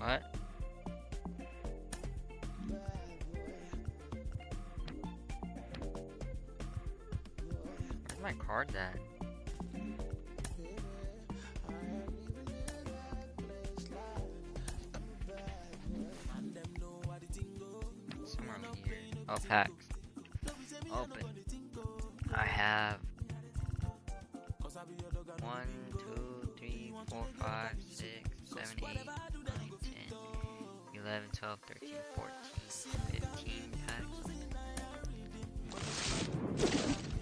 What? Where's my cards at? Somewhere over here. Oh, packs. Open. I have 1, 2, 3, 4, 5, 6, 7, 8, 9, 10, 11, 12, 13, 14, 15 packs.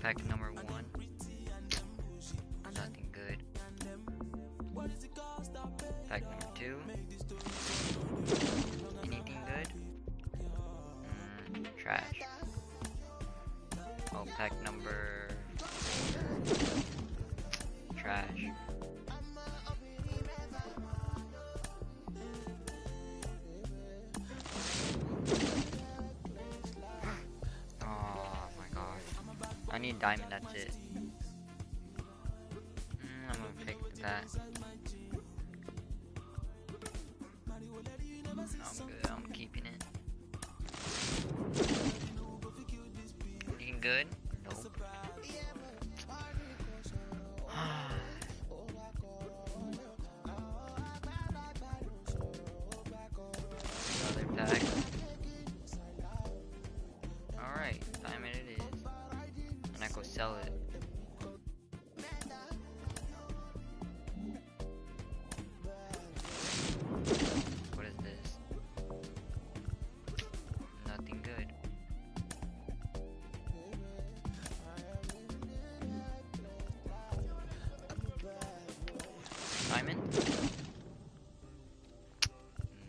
Pack number 1. Nothing good. Pack number 2. Anything good? Trash. Oh, pack number 4. Trash. Oh my god. I need diamond, that's it. I'm gonna pick that. I'm good, I'm keeping it. Anything good? Nope. Another pack. Alright, diamond it is. And I go sell it. What is this? Nothing good. Diamond?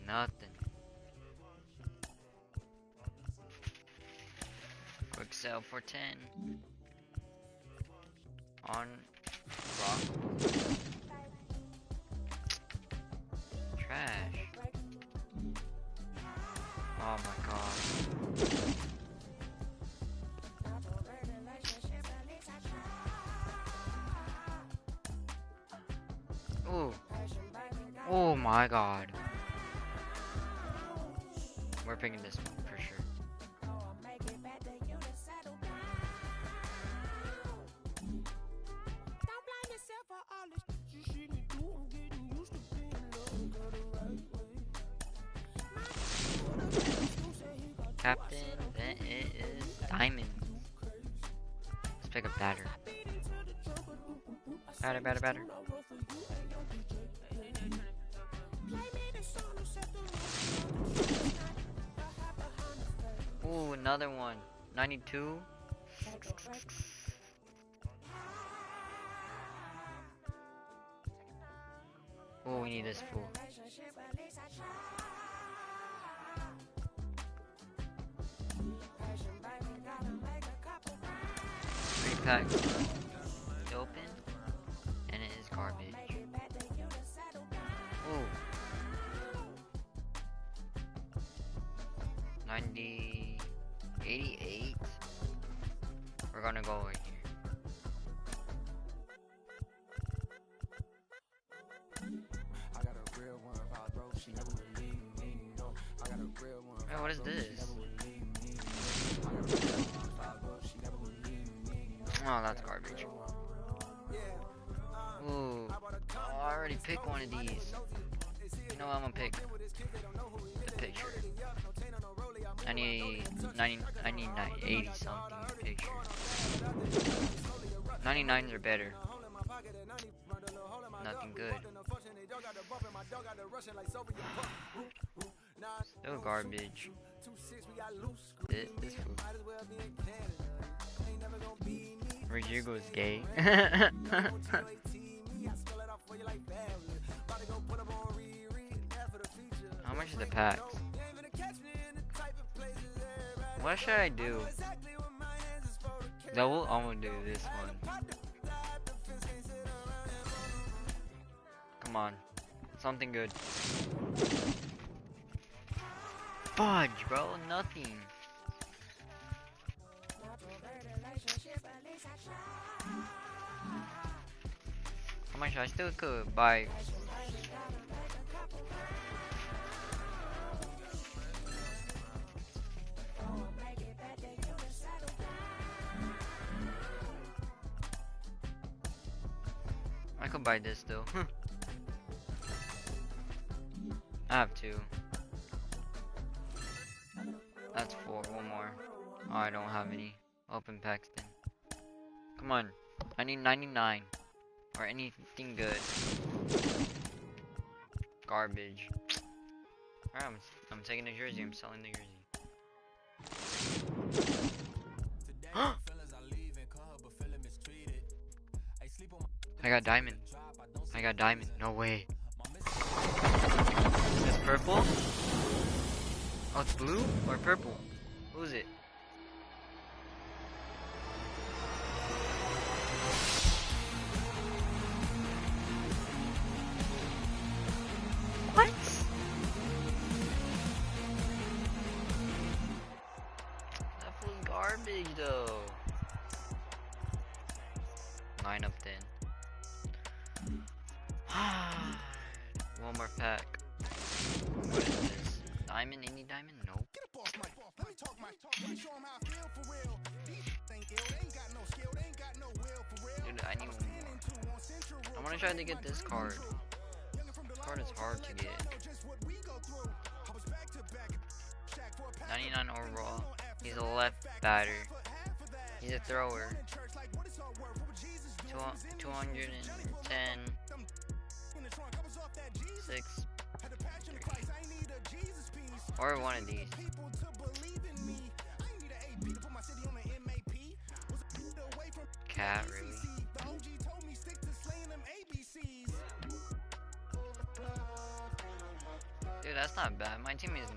Nothing. Quick sell for 10. On rock. Trash. Oh my god. Ooh. Oh my god. We're picking this one for sure. Captain, then it is diamond. Let's pick up batter. Batter. Ooh, another one. 92. Oh, we need this fool. Three packs open, and it is garbage. Ooh. 90, 88. We're gonna go over here. Hey, what is this? Oh, that's garbage. Ooh, oh, I already picked one of these. You know what I'm gonna pick? The picture. I need 80 something picture. 99s are better. Nothing good. Still garbage. This food. Rodrigo is gay. How much is the packs? What should I do? Double? I'm gonna do this one. Come on. Something good. Fudge, bro. Nothing. How much? I still could buy. could buy this though. I have 2. That's 4. 1 more. Oh, I don't have any. Open packs then. Come on. I need 99. Or anything good. Garbage. Alright, I'm taking the jersey. I'm selling the jersey. I got diamond. I got diamond. No way. Is this purple? Oh, it's blue or purple? Who's it? What? That was garbage though. 9 of 10. One more pack. What is this? Diamond? Any diamond? Nope. Dude, I need one more. I want to try to get this card. This card is hard to get. 99 overall. He's a left batter. He's a thrower. 210. 6. Or one of these. Cat, really? Dude, that's not bad. My team is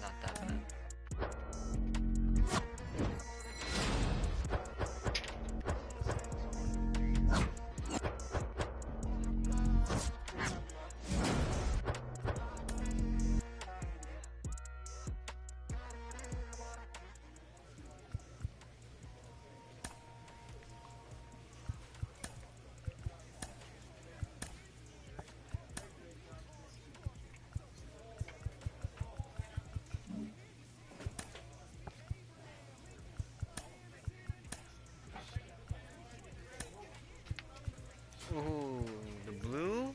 not that bad. Ooh, the blue?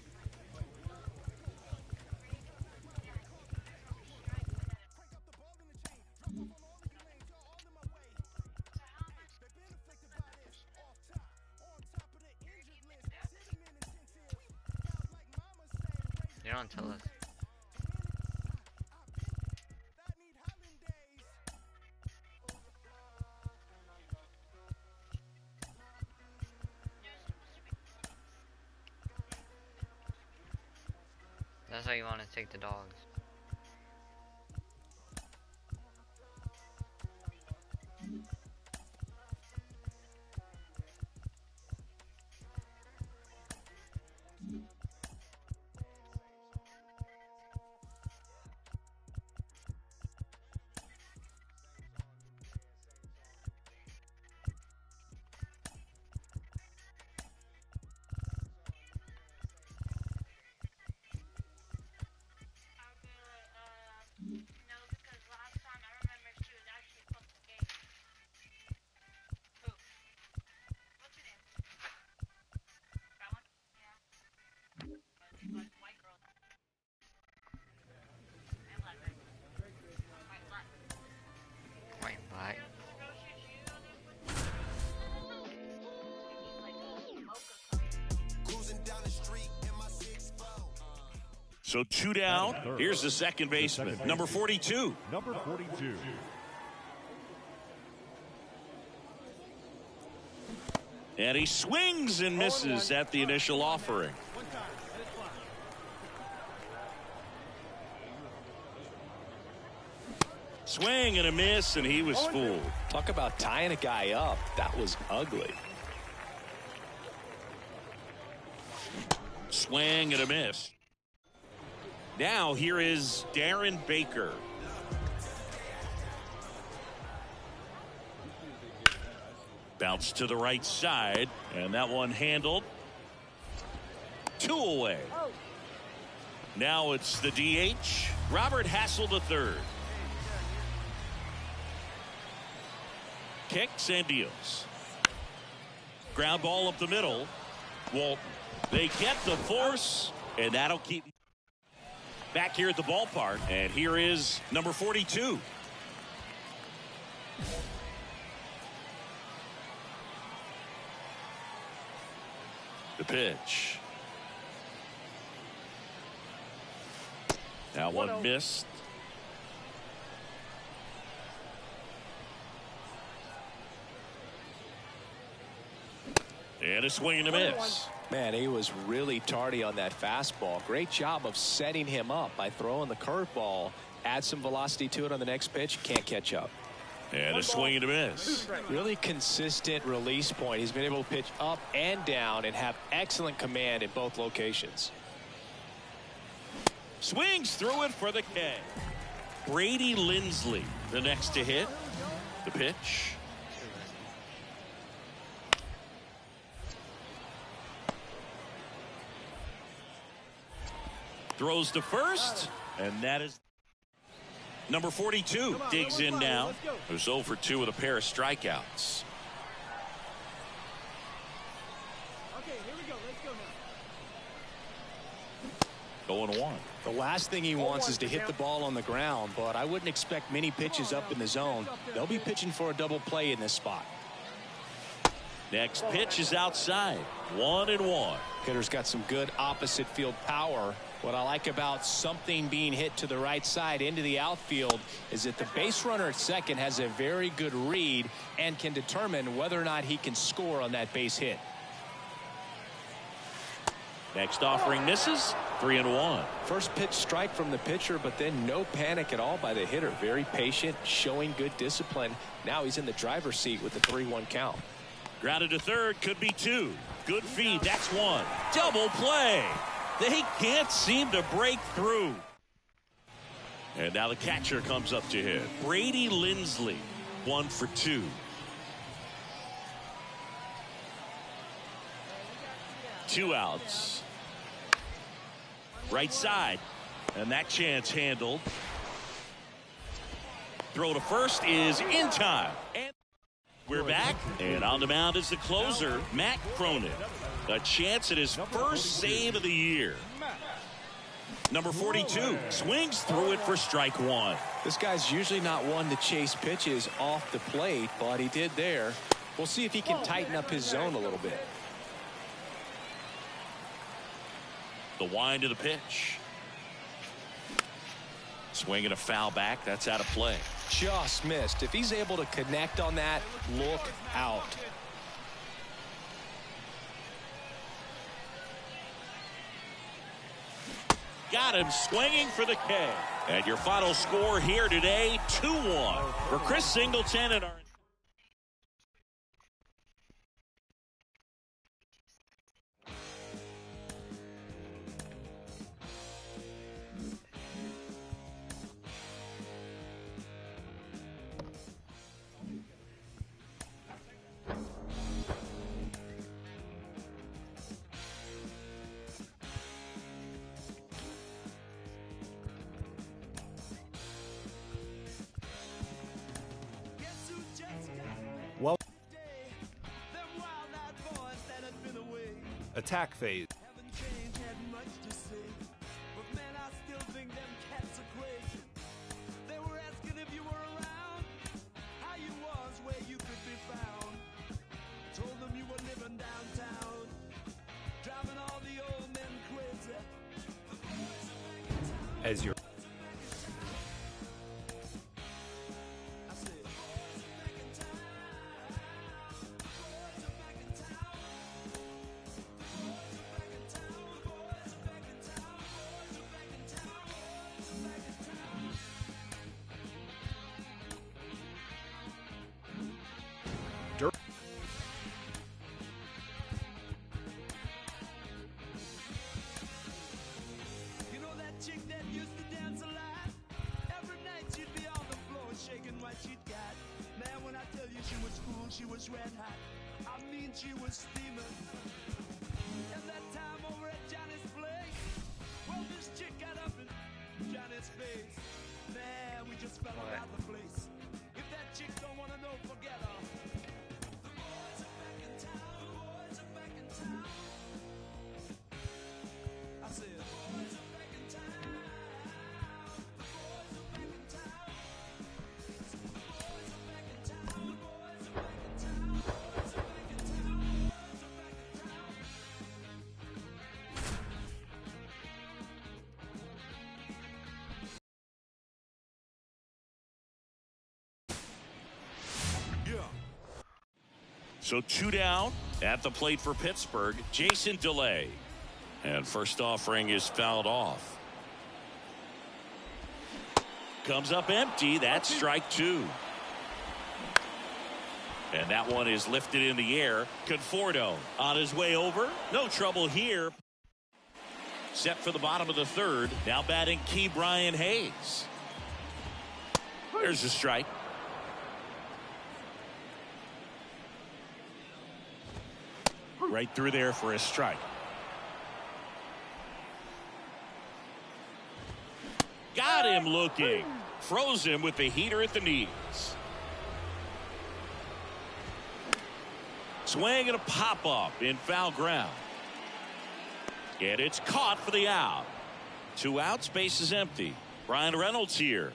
They don't tell us. That's how you want to take the dogs. White and black. So 2 down. Here's the second baseman, number 42. Number 42. And he swings and misses at the initial offering. Swing and a miss, and he was fooled. Talk about tying a guy up. That was ugly. Swing and a miss. Now here is Darren Baker. Bounce to the right side, and that one handled. 2 away. Now it's the DH, Robert Hassel III. Kicks and deals. Ground ball up the middle. Walton They get the force, and that'll keep back here at the ballpark. And here is number 42. The pitch. That one missed. And a swing and a miss. Man, he was really tardy on that fastball. Great job of setting him up by throwing the curveball. Add some velocity to it on the next pitch. Can't catch up. And a swing and a miss. Really consistent release point. He's been able to pitch up and down and have excellent command in both locations. Swings through it for the K. Brady Lindsley, the next to hit. The pitch. Throws to first, and that is number 42. Digs in now. Who's 0 for 2 with a pair of strikeouts. Okay, here we go. Let's go now. 0-1. The last thing he wants is to hit the ball on the ground, but I wouldn't expect many pitches up in the zone. They'll be pitching for a double play in this spot. Next pitch is outside. 1-1. Hitter's got some good opposite field power. What I like about something being hit to the right side into the outfield is that the base runner at second has a very good read and can determine whether or not he can score on that base hit. Next offering misses. 3-1. First pitch strike from the pitcher, but then no panic at all by the hitter. Very patient, showing good discipline. Now he's in the driver's seat with the 3-1 count. Grounded to third, could be 2. Good feed, that's 1. Double play. They can't seem to break through. And now the catcher comes up to hit. Brady Lindsley, 1 for 2. Two outs. Right side. And that chance handled. Throw to first is in time. And we're back. And on the mound is the closer, Matt Cronin. A chance at his first save of the year. Number 42 swings through it for strike 1. This guy's usually not one to chase pitches off the plate, but he did there. We'll see if he can tighten up his zone a little bit. The wind of the pitch. Swinging a foul back. That's out of play. Just missed. If he's able to connect on that, look out. Got him swinging for the K. And your final score here today, 2-1 for Chris Singleton and our Attack phase. As your she was red hot. I mean, she was steaming. And that time over at Johnny's place, well, this chick got up in Johnny's face. Man, we just fell out of the place. If that chick don't want to know, forget her. The boys are back in town. The boys are back in town. So 2 down at the plate for Pittsburgh, Jason Delay. And first offering is fouled off. Comes up empty. That's strike 2. And that one is lifted in the air. Conforto on his way over. No trouble here. Set for the bottom of the 3rd. Now batting Key Brian Hayes. There's a strike. Right through there for a strike. Got him looking. Froze him with the heater at the knees. Swing and a pop-up in foul ground. And it's caught for the out. 2 outs, base is empty. Brian Reynolds here.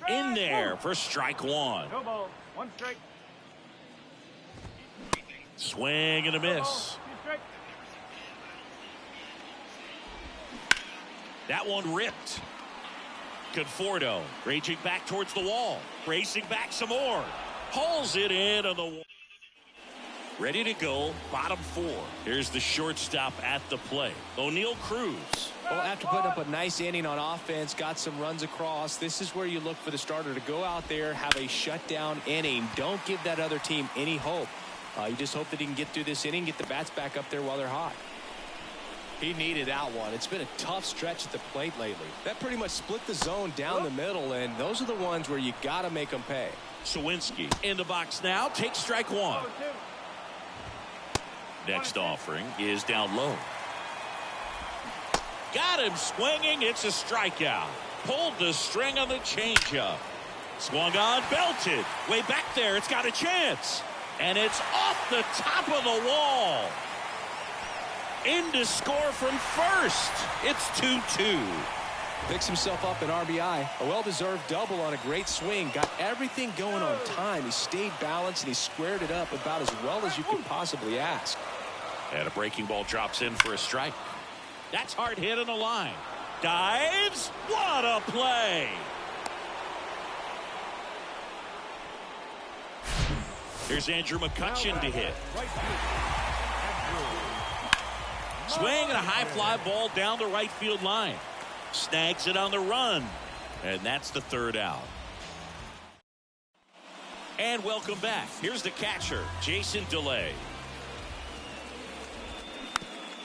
In there for strike 1. No ball. 1 strike. Swing and a miss. That one ripped. Conforto raging back towards the wall. Racing back some more. Pulls it in on the wall. Ready to go, bottom 4. Here's the shortstop at the plate, O'Neal Cruz. Well, after putting up a nice inning on offense, got some runs across, this is where you look for the starter to go out there, have a shutdown inning. Don't give that other team any hope. You just hope that he can get through this inning, get the bats back up there while they're hot. He needed that one. It's been a tough stretch at the plate lately. That pretty much split the zone down the middle, and those are the ones where you got to make them pay. Sawinski in the box now, takes strike 1. Next offering is down low. Got him swinging. It's a strikeout. Pulled the string on the changeup. Swung on, belted. Way back there. It's got a chance. And it's off the top of the wall. In to score from first. It's 2-2. Picks himself up an RBI. A well-deserved double on a great swing. Got everything going on time. He stayed balanced and he squared it up about as well as you could possibly ask. And a breaking ball drops in for a strike. That's hard hit on the line. Dives. What a play. Here's Andrew McCutchen to hit. Swing and a high fly ball down the right field line. Snags it on the run. And that's the 3rd out. And welcome back. Here's the catcher, Jason Delay.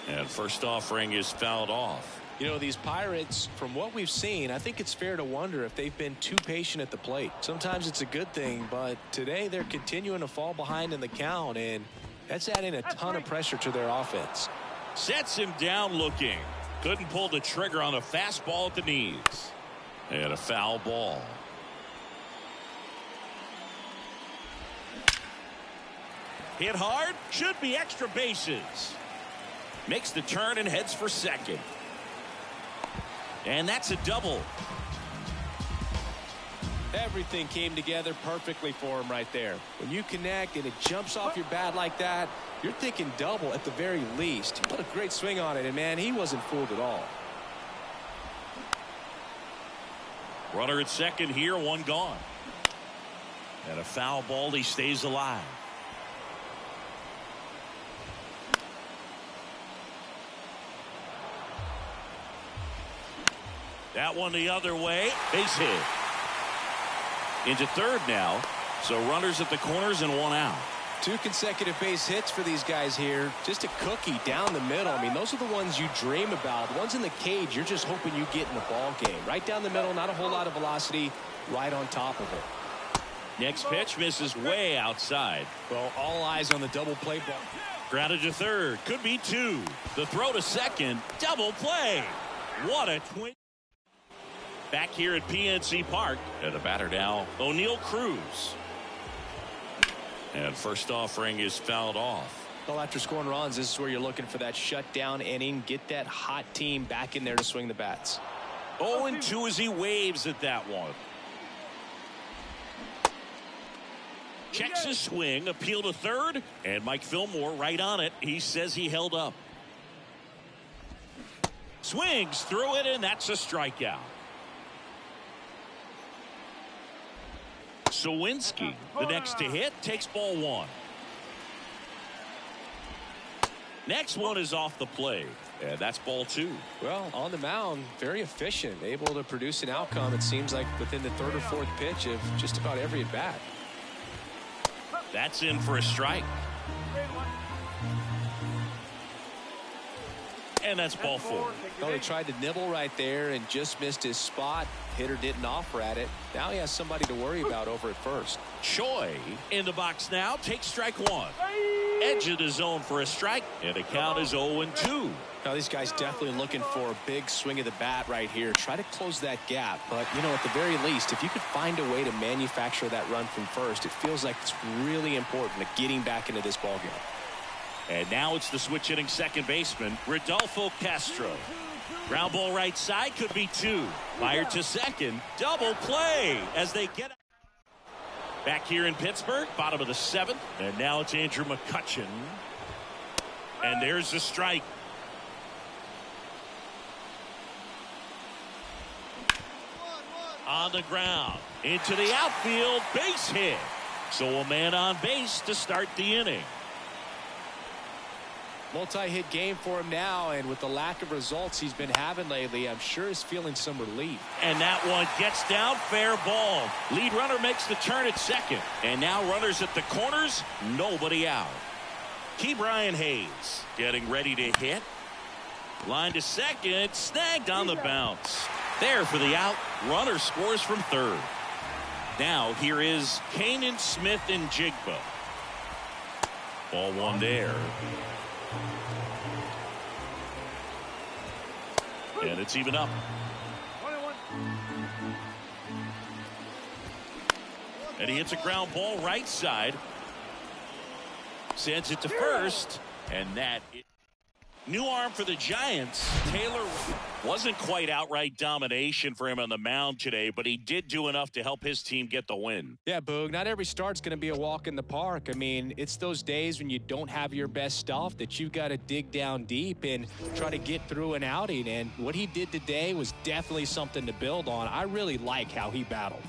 And first offering is fouled off. You know, these Pirates, from what we've seen, I think it's fair to wonder if they've been too patient at the plate. Sometimes it's a good thing, but today they're continuing to fall behind in the count, and that's adding a ton of pressure to their offense. Sets him down looking. Couldn't pull the trigger on a fastball at the knees. And a foul ball. Hit hard. Should be extra bases. Makes the turn and heads for second. And that's a double. Everything came together perfectly for him right there. When you connect and it jumps off your bat like that, you're thinking double at the very least. He put a great swing on it, and man, he wasn't fooled at all. Runner at second here, 1 gone. And a foul ball. He stays alive. That one the other way. Base hit. Into 3rd now. So runners at the corners and 1 out. 2 consecutive base hits for these guys here. Just a cookie down the middle. I mean, those are the ones you dream about. The ones in the cage, you're just hoping you get in the ball game. Right down the middle, not a whole lot of velocity, right on top of it. Next pitch misses way outside. Well, all eyes on the double play ball. Grounded to 3rd. Could be 2. The throw to second. Double play. What a twin. Back here at PNC Park. And the batter now, O'Neal Cruz. And first offering is fouled off. Well, after scoring runs, this is where you're looking for that shutdown inning. Get that hot team back in there to swing the bats. 0-2 as he waves at that one. Checks his swing, appeal to 3rd, and Mike Fillmore right on it. He says he held up. Swings through it, and that's a strikeout. Sawinski, the next to hit, takes ball one. Next one is off the plate, and that's ball two. Well, on the mound, very efficient, able to produce an outcome, it seems like, within the third or fourth pitch of just about every at bat. That's in for a strike. And that's ball four. Well, he tried to nibble right there and just missed his spot. Hitter didn't offer at it. Now he has somebody to worry about over at first. Choi in the box now, takes strike one. Edge of the zone for a strike, and the count is 0-2. Now these guys definitely looking for a big swing of the bat right here. Try to close that gap. But, you know, at the very least, if you could find a way to manufacture that run from first, it feels like it's really important to getting back into this ballgame. And now it's the switch hitting second baseman, Rodolfo Castro. Ground ball right side, could be two. Fired to second, double play as they get back here in Pittsburgh, bottom of the seventh. And now it's Andrew McCutchen. And there's the strike. On the ground, into the outfield, base hit. So a man on base to start the inning. Multi-hit game for him now, and with the lack of results he's been having lately, I'm sure he's feeling some relief. And that one gets down, fair ball. Lead runner makes the turn at second. And now runners at the corners, nobody out. Ke'Bryan Hayes getting ready to hit. Line to second, snagged on the bounce. There for the out, runner scores from third. Now here is Canaan Smith and Jigba. Ball one there. And it's even up. And he hits a ground ball right side. Sends it to first. And that new arm for the Giants. Taylor wasn't quite outright domination for him on the mound today, but he did do enough to help his team get the win. Yeah, Boog, not every start's going to be a walk in the park. I mean, it's those days when you don't have your best stuff that you've got to dig down deep and try to get through an outing. And what he did today was definitely something to build on. I really like how he battled.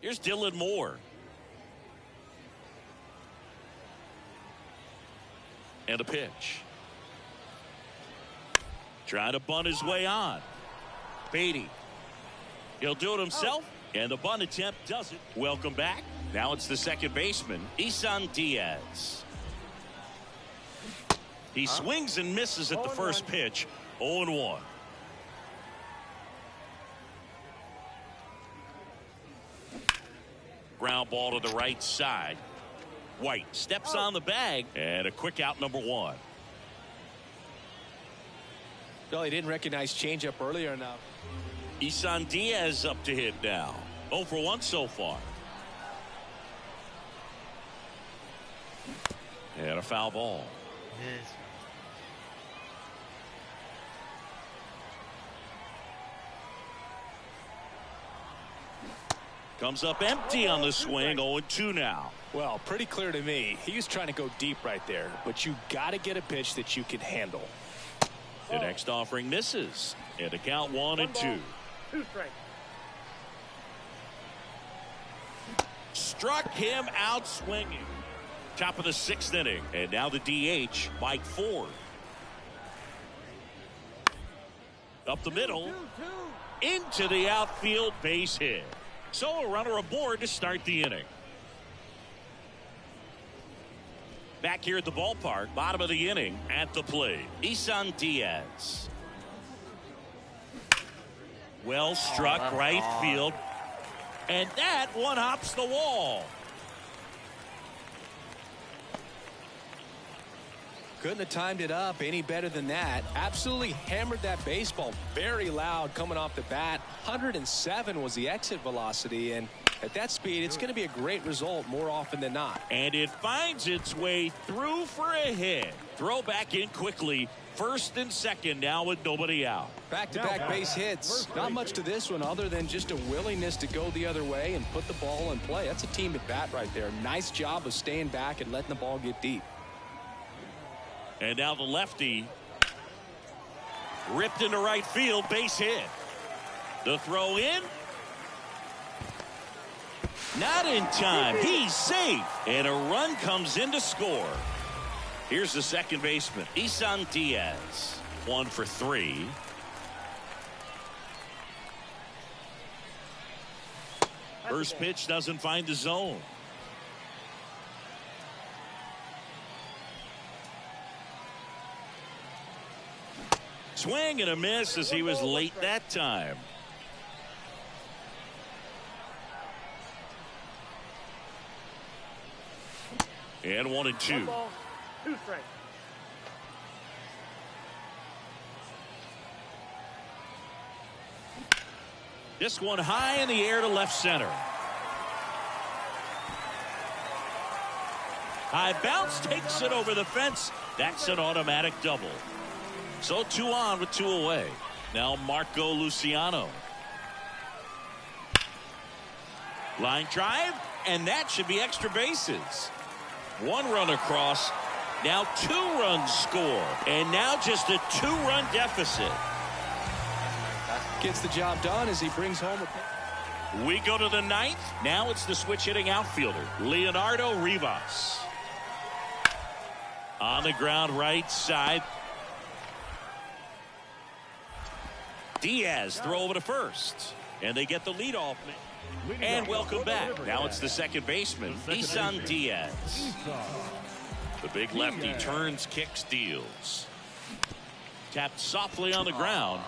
Here's Dylan Moore. And a pitch. Trying to bunt his way on. Beatty. He'll do it himself. And the bunt attempt does it. Welcome back. Now it's the second baseman, Isan Diaz. He swings and misses at the first pitch. 0-1. Ground ball to the right side. White steps on the bag, and a quick out, number one. Well, he didn't recognize changeup earlier enough. Isan Diaz up to hit now. 0 for 1 so far. And a foul ball. Yes. Comes up empty on the swing. 0-2 now. Well, pretty clear to me. He was trying to go deep right there, but you got to get a pitch that you can handle. The next offering misses. And a count 1-2. Struck him out swinging. Top of the 6th inning. And now the DH, Mike Ford. Up the middle. Into the outfield, base hit. So a runner aboard to start the inning. Back here at the ballpark, bottom of the inning, at the plate, Isan Diaz. Well struck, right field. And that one hops the wall. Couldn't have timed it up any better than that. Absolutely hammered that baseball very loud coming off the bat. 107 was the exit velocity, and at that speed it's going to be a great result more often than not. And it finds its way through for a hit. Throw back in quickly. First and second now with nobody out. Back-to-back base hits. Not much to this one other than just a willingness to go the other way and put the ball in play. That's a team at bat right there. Nice job of staying back and letting the ball get deep. And now the lefty ripped into right field, base hit. The throw in. Not in time. He's safe. And a run comes in to score. Here's the second baseman, Isan Diaz. 1 for 3. First pitch doesn't find the zone. Swing and a miss as he was late that time. And 1 and 2. 2 strikes. This one high in the air to left center. High bounce takes it over the fence. That's an automatic double. So 2 on with 2 away. Now Marco Luciano. Line drive, and that should be extra bases. 1 run across. Now 2 runs score. And now just a 2-run deficit. Gets the job done as he brings home a... We go to the 9th. Now it's the switch hitting outfielder, Leonardo Rivas. On the ground right side. Diaz throw over to first. And they get the leadoff. And welcome back. Now it's the second baseman, Isan Diaz. The big lefty turns, kicks, deals. Tapped softly on the ground.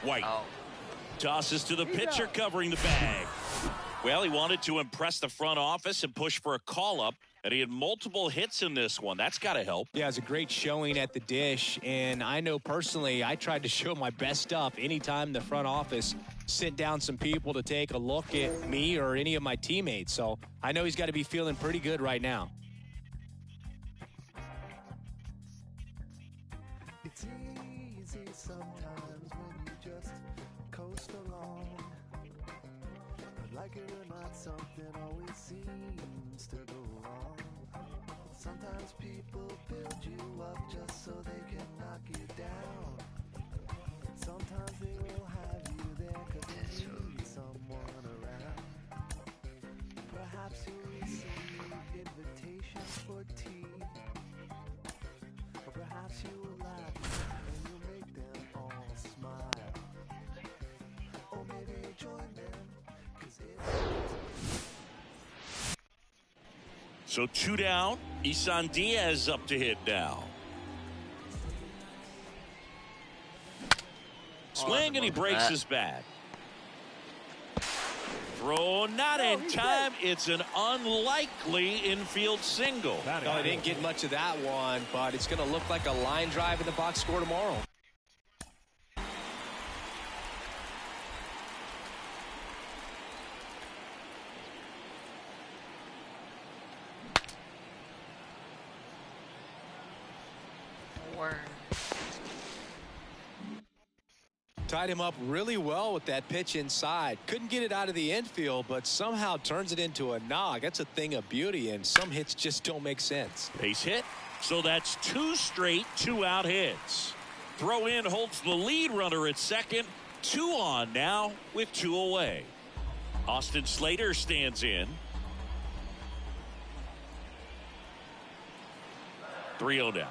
White. Tosses to the pitcher covering the bag. Well, he wanted to impress the front office and push for a call-up, and he had multiple hits in this one. That's got to help. Yeah, it's a great showing at the dish, and I know personally I tried to show my best stuff anytime the front office sent down some people to take a look at me or any of my teammates. So I know he's got to be feeling pretty good right now. It's easy sometimes when you just coast along. But like it or not, something always seems to go wrong. Sometimes people build you up just so they can knock you down. Sometimes they will have you there because they need someone around. Perhaps you'll receive invitations for tea. Or perhaps you will laugh and you'll make them all smile. Or maybe join them, 'cause it's... So 2 down. Isan Diaz up to hit now. Swing and he breaks his bat. Throw not in time. It's an unlikely infield single. No, I didn't get much of that one, but it's going to look like a line drive in the box score tomorrow. Tied him up really well with that pitch inside. Couldn't get it out of the infield, but somehow turns it into a knock. That's a thing of beauty, and some hits just don't make sense. Base hit. So that's 2 straight 2-out hits. Throw in holds the lead runner at second. 2 on now with 2 away. Austin Slater stands in. 3-0 down.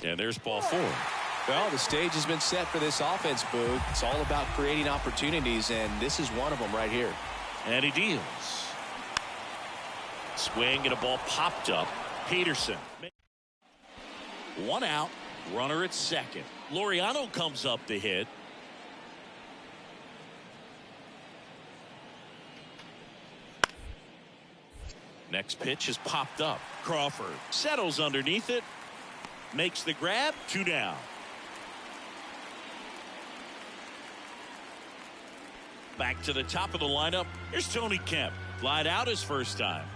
And there's ball 4. Well, the stage has been set for this offense, Boog. It's all about creating opportunities, and this is one of them right here. And he deals. Swing and a ball popped up. Peterson. 1 out. Runner at second. Laureano comes up to hit. Next pitch is popped up. Crawford settles underneath it. Makes the grab. 2 down. Back to the top of the lineup. Here's Tony Kemp. Flied out his first time.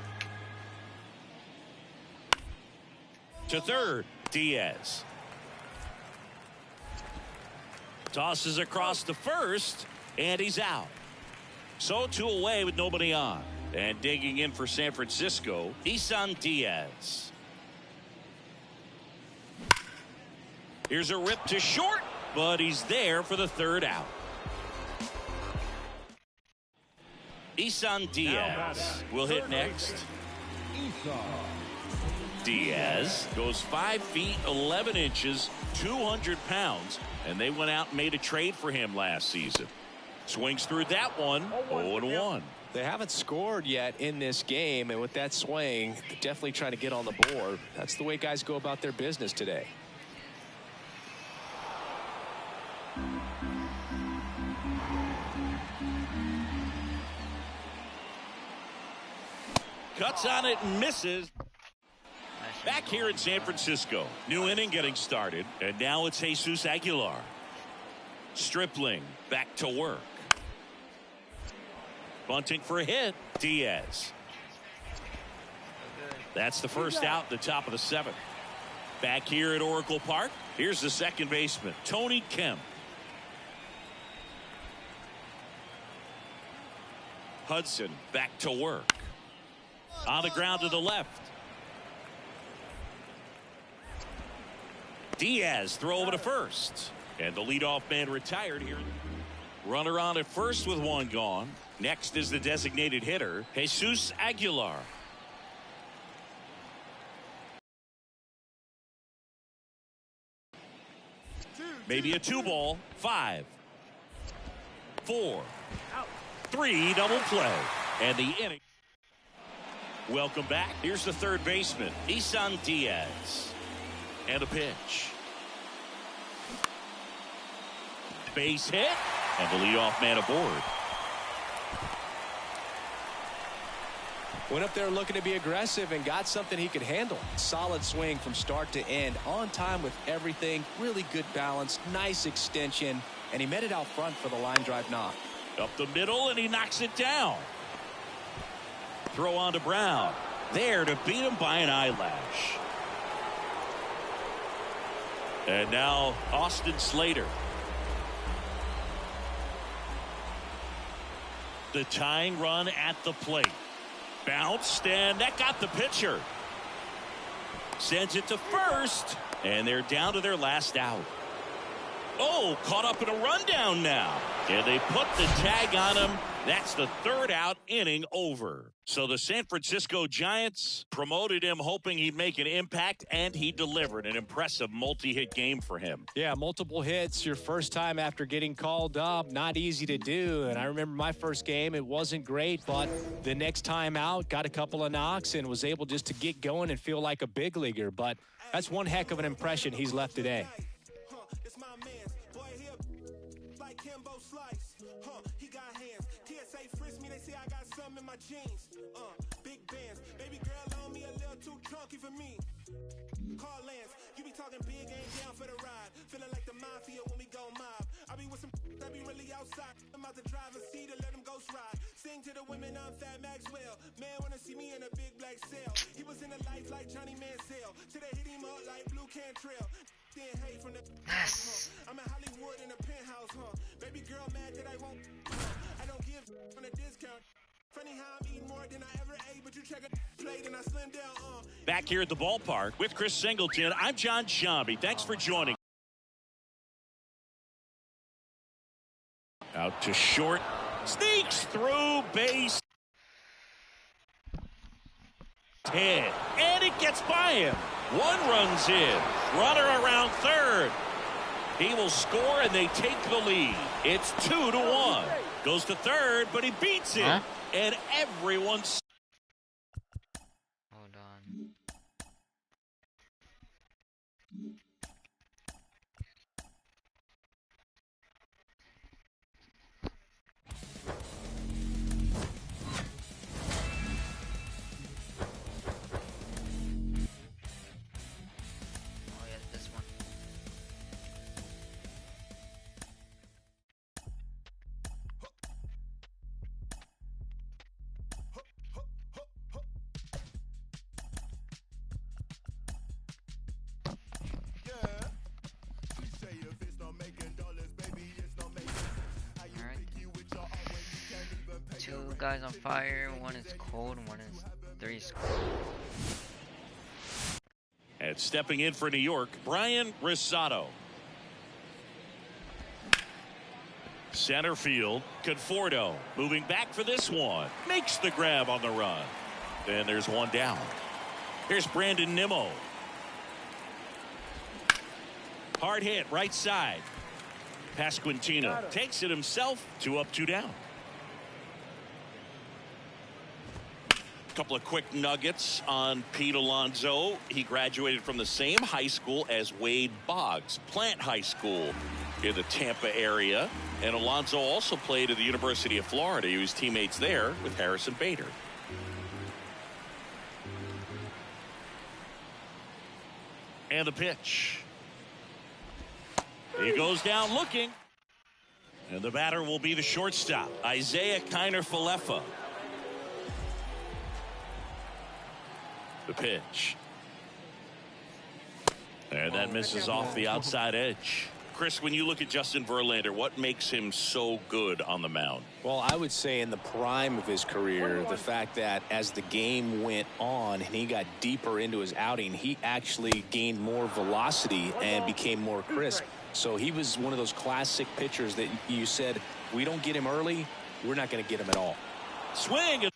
To third. Diaz. Tosses across to first. And he's out. So 2 away with nobody on. And digging in for San Francisco, Isan Diaz. Here's a rip to short, but he's there for the 3rd out. Isan Diaz will hit next. Diaz goes 5 feet 11 inches, 200 pounds, and they went out and made a trade for him last season. Swings through that one. 0-1. They haven't scored yet in this game, and with that swing, they're definitely trying to get on the board. That's the way guys go about their business today. Cuts on it and misses. Back here in San Francisco. New inning getting started, and now it's Jesus Aguilar. Stripling back to work. Bunting for a hit. Diaz. That's the first out, the top of the 7th. Back here at Oracle Park, here's the second baseman, Tony Kemp. Hudson back to work. On the ground to the left. Diaz throw over to first. And the leadoff man retired here. Runner on at first with 1 gone. Next is the designated hitter, Jesus Aguilar. Maybe a 2-ball. 5, 4, 3, double play. And the inning. Welcome back. Here's the third baseman, Isan Diaz. And a pitch. Base hit. And the leadoff man aboard. Went up there looking to be aggressive and got something he could handle. Solid swing from start to end. On time with everything. Really good balance. Nice extension. And he met it out front for the line drive knock. Up the middle, and he knocks it down. Throw on to Brown. There to beat him by an eyelash. And now Austin Slater. The tying run at the plate. Bounced, and that got the pitcher. Sends it to first, and they're down to their last out. Oh, caught up in a rundown now. And they put the tag on him. That's the 3rd out, inning over. So the San Francisco Giants promoted him hoping he'd make an impact, and he delivered. An impressive multi-hit game for him. Yeah, multiple hits your first time after getting called up. Not easy to do. And I remember my first game, it wasn't great, but the next time out, got a couple of knocks and was able just to get going and feel like a big leaguer. But that's one heck of an impression he's left today. Jeans, big bands, baby girl on me a little too chunky for me. Call Lance, you be talking big, ain't down for the ride. Feeling like the mafia when we go mob. I be with some that be really outside. I'm out the driver's seat to let them ghost ride. Sing to the women, I'm Fat Maxwell. Man wanna see me in a big black cell. He was in a life like Johnny Mansell. Today hit him up like Blue Cantrell. Then hey from the I'm in Hollywood in a penthouse, baby girl mad that I won't. I don't give on a discount. Funny how I'm eating more than I ever ate, but you check a plate and I slim down. Back here at the ballpark with Chris Singleton, I'm John Sciambi. Thanks for joining. Out to short, sneaks through base hit, and it gets by him. 1 run's in. Runner around third. He will score, and they take the lead. It's 2-1. Goes to third, but he beats it. Huh? And everyone's... Hold on. Oh yeah, this one. Two guys on fire, one is cold, and three is cold. And stepping in for New York, Brian Rissato. Center field, Conforto moving back for this one. Makes the grab on the run. And there's one down. Here's Brandon Nimmo. Hard hit, right side. Pasquantino takes it himself. 2 up, 2 down. Couple of quick nuggets on Pete Alonso. He graduated from the same high school as Wade Boggs, Plant High School in the Tampa area. And Alonso also played at the University of Florida. He was teammates there with Harrison Bader. And the pitch. He goes down looking. And the batter will be the shortstop, Isaiah Kiner-Falefa. The pitch. And that misses off the outside edge. Chris, when you look at Justin Verlander, what makes him so good on the mound? Well, I would say in the prime of his career, the fact that as the game went on and he got deeper into his outing, he actually gained more velocity and became more crisp. So he was one of those classic pitchers that you said, we don't get him early, we're not going to get him at all. Swing.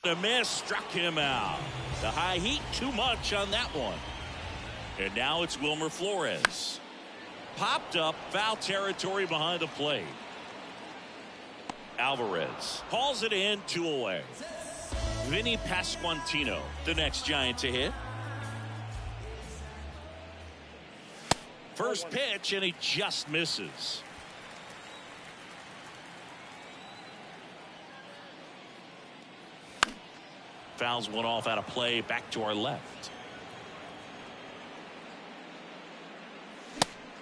A miss, struck him out. The high heat, too much on that one. And now it's Wilmer Flores. Popped up, foul territory behind the plate. Alvarez hauls it in, 2 away. Vinny Pasquantino, the next Giant to hit. First pitch, and he just misses. Fouls one off out of play, back to our left.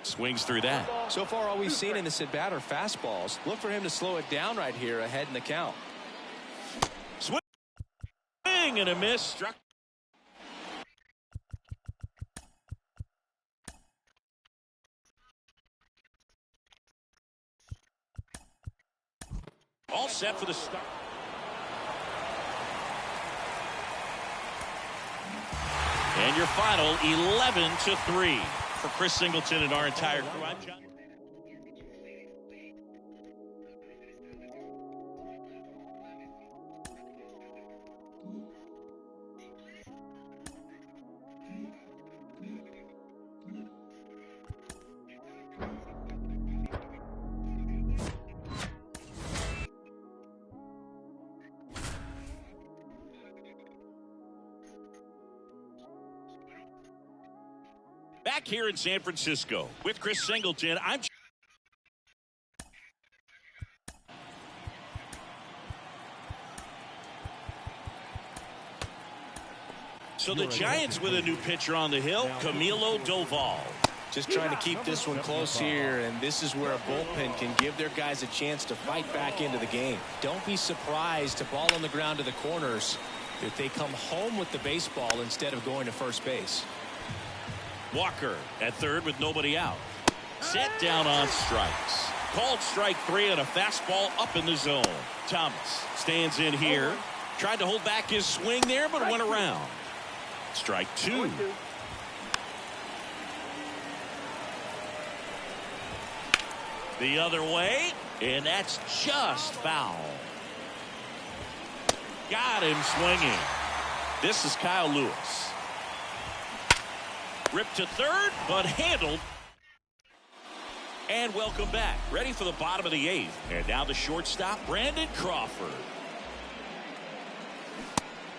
Swings through that. So far, all we've seen in this at bat are fastballs. Look for him to slow it down right here ahead in the count. Swing and a miss. Struck. All set for the start. And your final 11-3 for Chris Singleton and our entire crew. I'm John. Back here in San Francisco with Chris Singleton. So the Giants with a new pitcher on the hill, Camilo Doval. Just trying to keep this one close here, and this is where a bullpen can give their guys a chance to fight back into the game. Don't be surprised to ball on the ground to the corners if they come home with the baseball instead of going to first base. Walker at third with nobody out. Set down on strikes. Called strike 3 and a fastball up in the zone. Thomas stands in here. Tried to hold back his swing there, but went around. Strike 2. The other way, and that's just foul. Got him swinging. This is Kyle Lewis. Ripped to third, but handled. And welcome back. Ready for the bottom of the 8th. And now the shortstop, Brandon Crawford.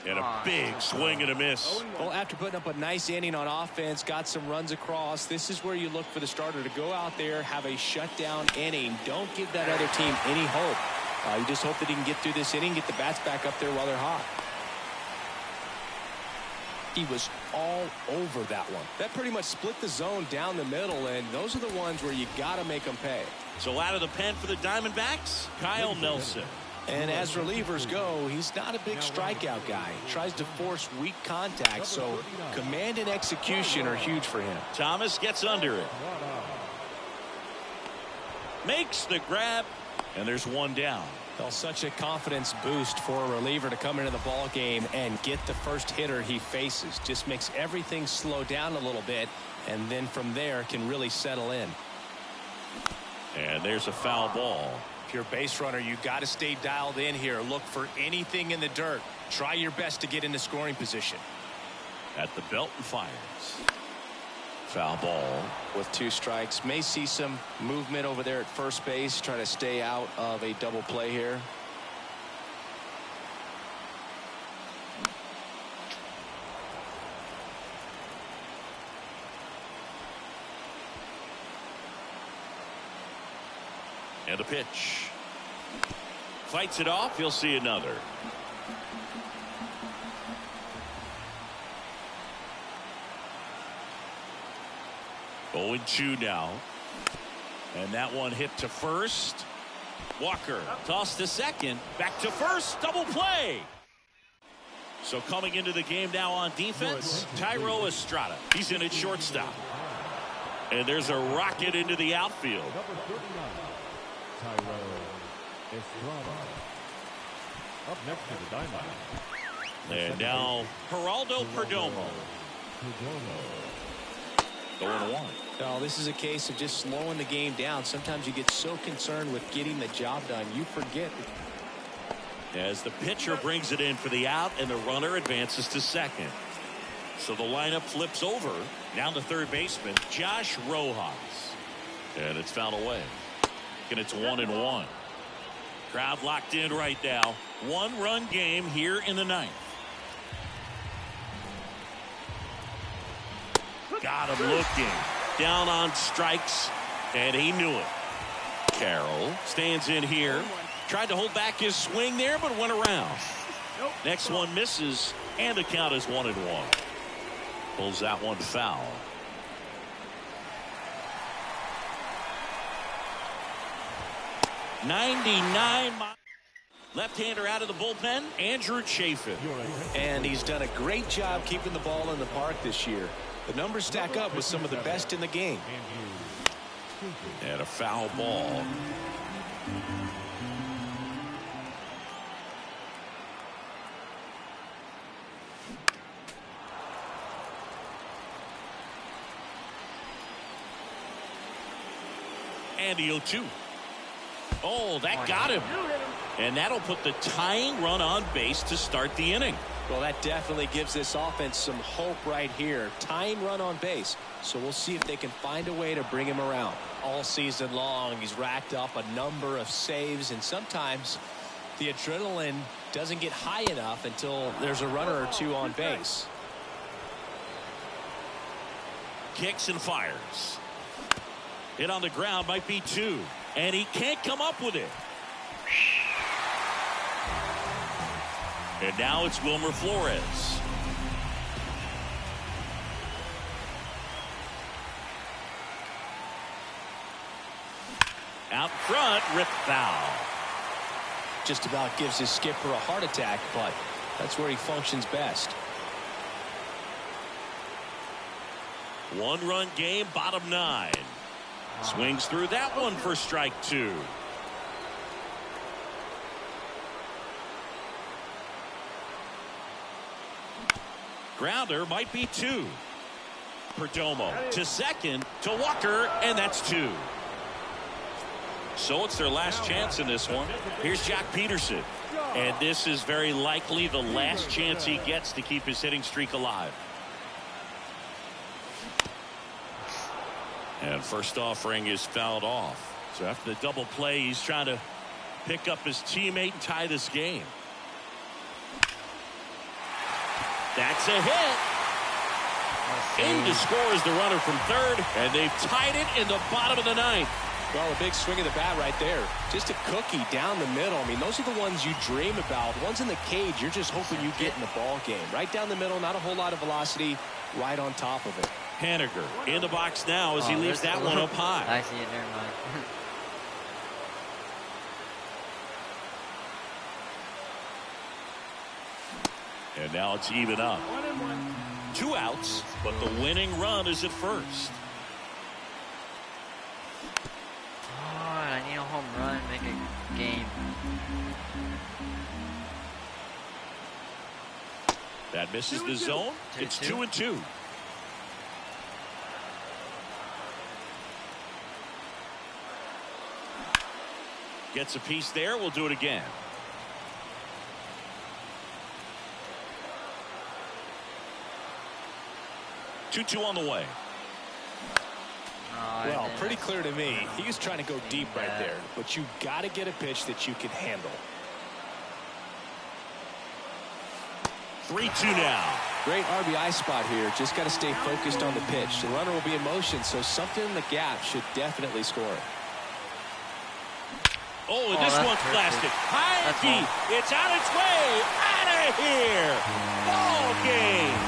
And a big swing and a miss. Well, after putting up a nice inning on offense, got some runs across, this is where you look for the starter to go out there, have a shutdown inning. Don't give that other team any hope. You just hope that he can get through this inning, get the bats back up there while they're hot. He was all over that one. That pretty much split the zone down the middle, and those are the ones where you got to make them pay. So out of the pen for the Diamondbacks, Kyle Nelson. And as relievers go, he's not a big strikeout guy. He tries to force weak contact, so command and execution are huge for him. Thomas gets under it. Makes the grab, and there's one down. Well, such a confidence boost for a reliever to come into the ball game and get the first hitter he faces. Just makes everything slow down a little bit, and then from there can really settle in. And there's a foul ball. If you're a base runner, you got to stay dialed in here. Look for anything in the dirt. Try your best to get into scoring position. At the belt and fires. Foul ball. With 2 strikes, may see some movement over there at first base. Try to stay out of a double play here. And a pitch. Fights it off. You'll see another. Oh, 2 now. And that one hit to first. Walker tossed to second. Back to first. Double play. So coming into the game now on defense, Thairo Estrada. He's in at shortstop. And there's a rocket into the outfield. Thairo Estrada. Up next to the Diamondbacks. And now Geraldo Perdomo. Going 1. No, this is a case of just slowing the game down. Sometimes you get so concerned with getting the job done, you forget. As the pitcher brings it in for the out, and the runner advances to second. So the lineup flips over. Now the third baseman, Josh Rojas. And it's fouled away. And it's 1-1. Crowd locked in right now. 1-run game here in the 9th. Got him looking. Down on strikes, and he knew it. Carroll stands in here. Tried to hold back his swing there, but went around. Next one misses, and the count is 1-1. Pulls that one foul. .99 left-hander out of the bullpen, Andrew Chafin. And he's done a great job keeping the ball in the park this year. The numbers stack up with some of the best in the game. And a foul ball. And the 0-2. Oh, that got him. And that'll put the tying run on base to start the inning. Well, that definitely gives this offense some hope right here. Tying run on base. So we'll see if they can find a way to bring him around. All season long, he's racked up a number of saves, and sometimes the adrenaline doesn't get high enough until there's a runner or 2 on base. Kicks and fires. Hit on the ground, might be 2. And he can't come up with it. And now it's Wilmer Flores. Out front, rip foul. Just about gives his skipper a heart attack, but that's where he functions best. 1-run game, bottom 9. Swings through that one for strike 2. Grounder might be 2. Perdomo to second to Walker, and that's 2. So it's their last chance in this one. Here's Jock Peterson. And this is very likely the last chance he gets to keep his hitting streak alive. And first offering is fouled off. So after the double play, he's trying to pick up his teammate and tie this game. That's a hit. In to score is the runner from third, and they've tied it in the bottom of the ninth. Well, a big swing of the bat right there. Just a cookie down the middle. I mean, those are the ones you dream about. Ones in the cage, you're just hoping you get in the ball game. Right down the middle, not a whole lot of velocity, right on top of it. Haniger in the box now as he leaves that one up high. I see it, never mind. And now it's even up. 2 outs, but the winning run is at first. I need a home run, make a game. That misses the zone. It's 2-2. Gets a piece there. We'll do it again. 2-2 on the way. Well, pretty clear to me. He was trying to go deep right there, but you got to get a pitch that you can handle. 3-2 now. Great RBI spot here. Just got to stay focused on the pitch. The runner will be in motion, so something in the gap should definitely score. Oh, and this one's blasted. High and deep. It's on its way. Out of here. Ball game.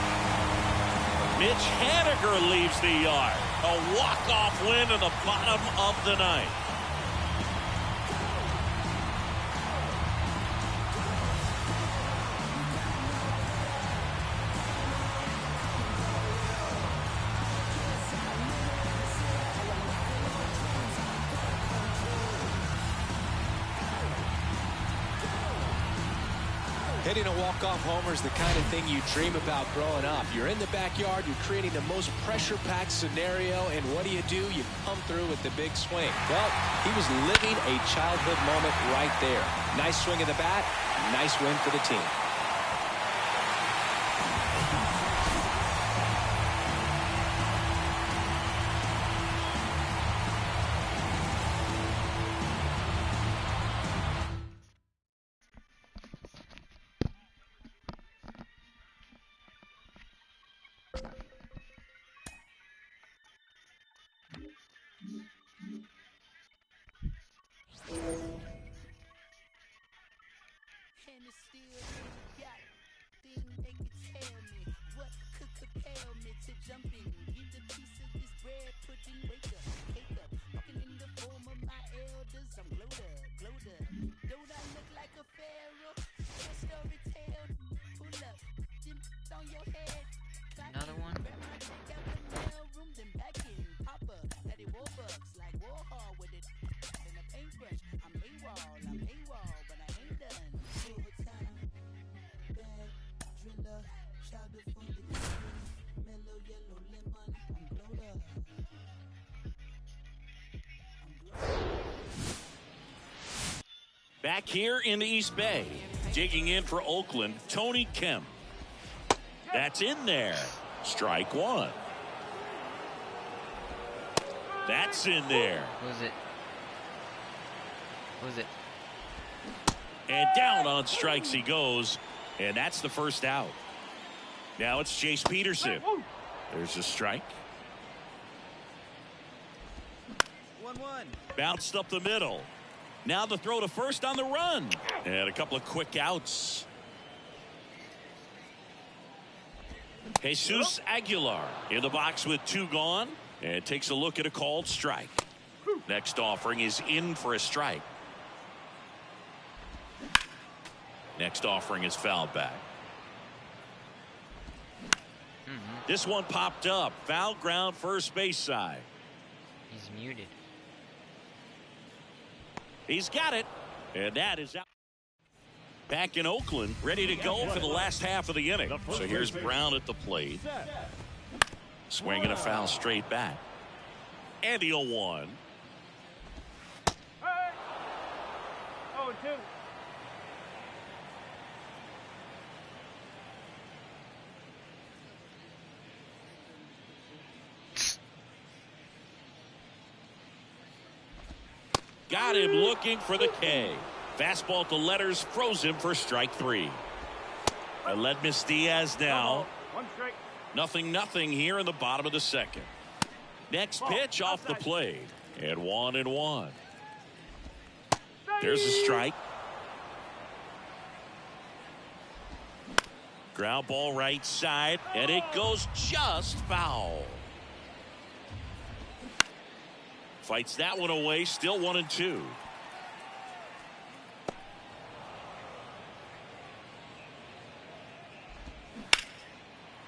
Mitch Haniger leaves the yard. A walk-off win in the bottom of the ninth. Hitting a walk-off homer is the kind of thing you dream about growing up. You're in the backyard, you're creating the most pressure-packed scenario, and what do? You come through with the big swing. Well, he was living a childhood moment right there. Nice swing of the bat, nice win for the team. Another one. Back here in the East Bay, digging in for Oakland, Tony Kemp. That's in there. Strike one. That's in there. Who's it? Who's it? And down on strikes he goes. And that's the first out. Now it's Chase Peterson. There's a strike. 1-1. Bounced up the middle. Now the throw to first on the run. And a couple of quick outs. Jesus Aguilar in the box with 2 gone. And takes a look at a called strike. Next offering is in for a strike. Next offering is fouled back. This one popped up. Foul ground first base side. He's muted. He's got it. And that is out. Back in Oakland, ready to go for the last half of the inning. So here's Brown at the plate. Swinging a foul straight back. And the 0-1. 0-2. Got him looking for the K. Fastball at the letters froze him for strike 3. Aledmys Diaz now. 0-0 here in the bottom of the second. Next pitch off the plate. And 1-1. There's a strike. Ground ball right side, and it goes just foul. Fights that one away, still 1-2.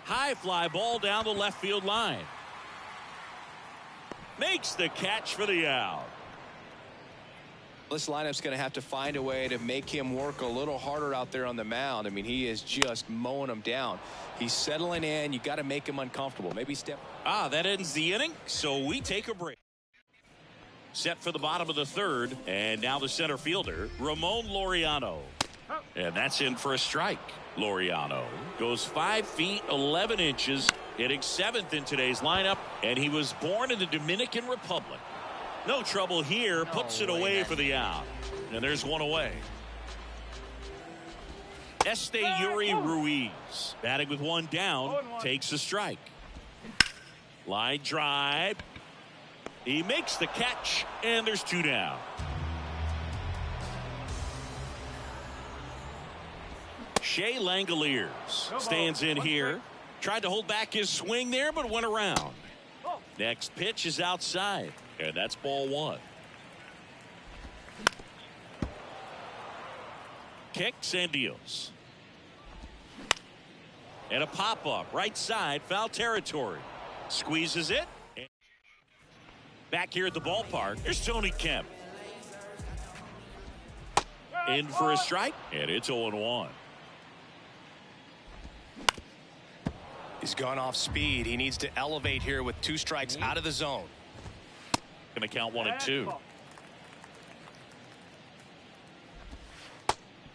High fly ball down the left field line. Makes the catch for the out. This lineup's going to have to find a way to make him work a little harder out there on the mound. I mean, he is just mowing them down. He's settling in. You got to make him uncomfortable. Maybe step. That ends the inning, so we take a break. Set for the bottom of the third, and now the center fielder, Ramon Laureano. And that's in for a strike. Laureano goes 5 feet 11 inches, hitting 7th in today's lineup, and he was born in the Dominican Republic. No trouble here, puts it away for the out. And there's one away. Esteury Ruiz, batting with one down, takes a strike. Line drive. He makes the catch, and there's 2 down. Shea Langoliers stands in here. Tried to hold back his swing there, but went around. Next pitch is outside, and that's ball 1. Kicks and deals. And a pop-up, right side, foul territory. Squeezes it. Back here at the ballpark, here's Tony Kemp. In for a strike, and it's 0-1. He's gone off speed. He needs to elevate here with 2 strikes out of the zone. Going to count 1-2.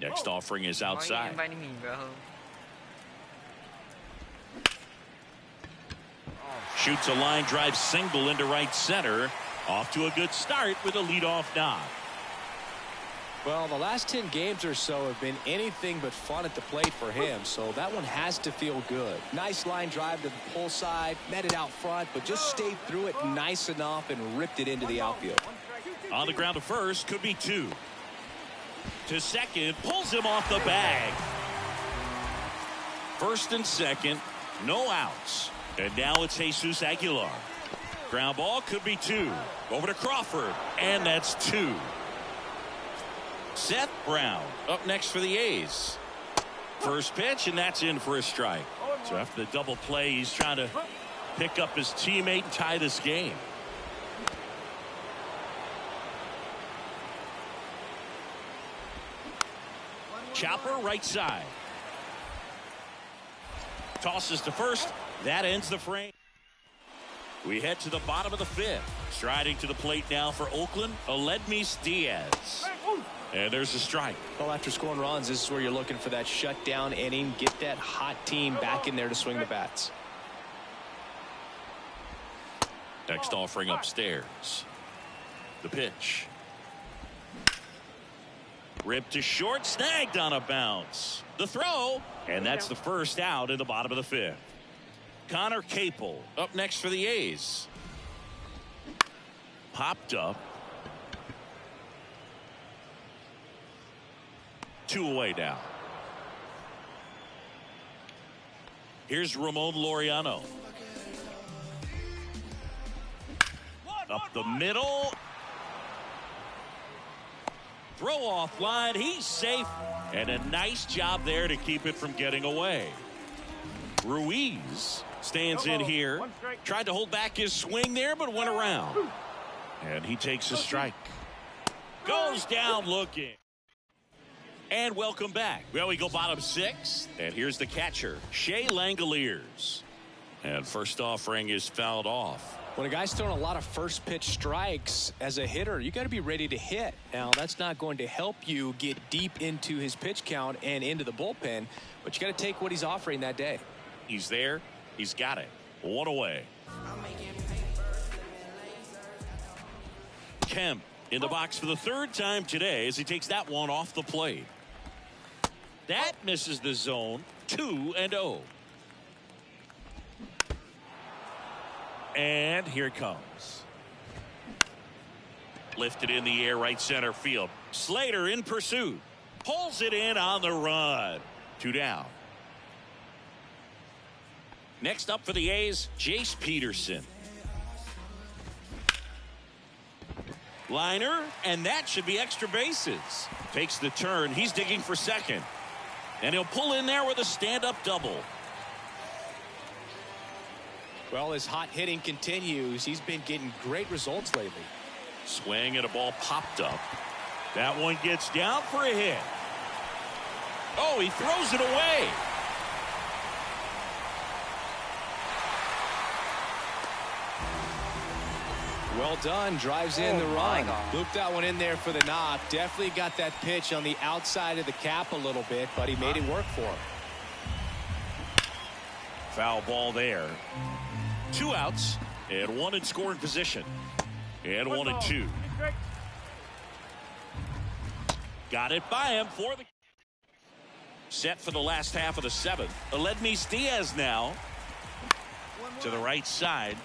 Next offering is outside. Why are you inviting me, bro? Shoots a line drive single into right center. Off to a good start with a leadoff knock. Well, the last 10 games or so have been anything but fun at the plate for him, so that one has to feel good. Nice line drive to the pull side, met it out front, but just stayed through it nice enough and ripped it into the outfield. On the ground to first, could be 2. To second, pulls him off the bag. First and second, no outs. And now it's Jesus Aguilar. Ground ball, could be 2. Over to Crawford, and that's 2. Seth Brown up next for the A's. First pitch, and that's in for a strike. So after the double play, he's trying to pick up his teammate and tie this game. Chopper right side. Tosses to first. That ends the frame. We head to the bottom of the 5th. Striding to the plate now for Oakland, Aledmys Diaz. And there's a strike. Well, after scoring runs, this is where you're looking for that shutdown inning. Get that hot team back in there to swing the bats. Next offering upstairs. The pitch. Ripped to short, snagged on a bounce. The throw, and that's the first out in the bottom of the 5th. Connor Capel up next for the A's. Popped up. 2 away now. Here's Ramon Laureano. Up the middle. Throw off line. He's safe. And a nice job there to keep it from getting away. Ruiz stands in here. Tried to hold back his swing there, but went around. And he takes a strike. Goes down looking. And welcome back. Well, we go bottom 6. And here's the catcher, Shea Langoliers. And first offering is fouled off. When a guy's throwing a lot of first pitch strikes as a hitter, you got to be ready to hit. Now, that's not going to help you get deep into his pitch count and into the bullpen, but you got to take what he's offering that day. He's there. He's got it. 1 away. Kemp In the box for the third time today as he takes that one off the plate. That misses the zone. 2-0. And here it comes. Lifted in the air, right center field. Slater in pursuit. Pulls it in on the run. 2 down. Next up for the A's, Jace Peterson. Liner, and that should be extra bases. Takes the turn. He's digging for second. And he'll pull in there with a stand-up double. Well, his hot hitting continues. He's been getting great results lately. Swing and a ball popped up. That one gets down for a hit. Oh, he throws it away. Well done. Drives in the run. Looped that one in there for the knock. Definitely got that pitch on the outside of the cap a little bit, but he made it work for him. Foul ball there. 2 outs and 1 in scoring position. And 1-2. Got it by him for the set for the last half of the 7th. Aledmys Diaz now to the right side.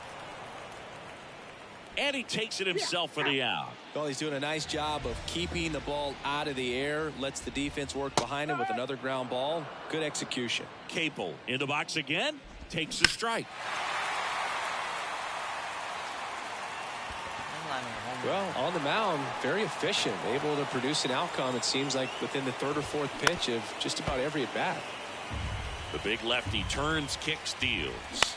And he takes it himself for the out. Well, he's doing a nice job of keeping the ball out of the air. Lets the defense work behind him with another ground ball. Good execution. Capel in the box again. Takes the strike. Well, on the mound, very efficient. Able to produce an outcome, it seems like, within the 3rd or 4th pitch of just about every at-bat. The big lefty turns, kicks, deals.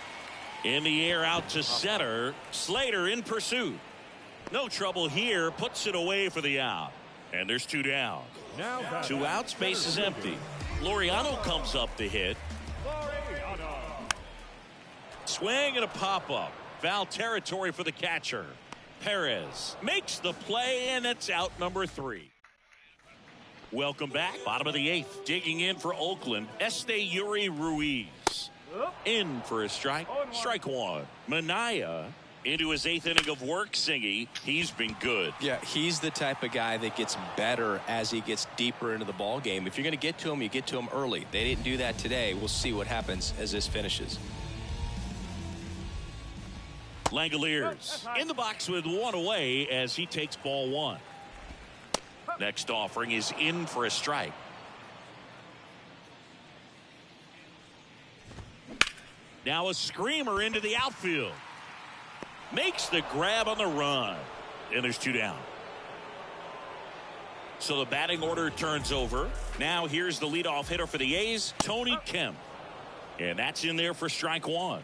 In the air out to center. Slater in pursuit. No trouble here. Puts it away for the out. And there's 2 down. Now 2 outs. Base is empty. Laureano comes up to hit. Swing and a pop-up. Foul territory for the catcher. Perez makes the play, and it's out number 3. Welcome back. Bottom of the 8th. Digging in for Oakland. Esteury Ruiz. In for a strike. Strike 1. Minaya into his 8th inning of work. Singy, he's been good. Yeah, he's the type of guy that gets better as he gets deeper into the ball game. If you're going to get to him, you get to him early. They didn't do that today. We'll see what happens as this finishes. Langoliers in the box with 1 away as he takes ball 1. Next offering is in for a strike. Now a screamer into the outfield. Makes the grab on the run. And there's 2 down. So the batting order turns over. Now here's the leadoff hitter for the A's, Tony Kemp. And that's in there for strike 1.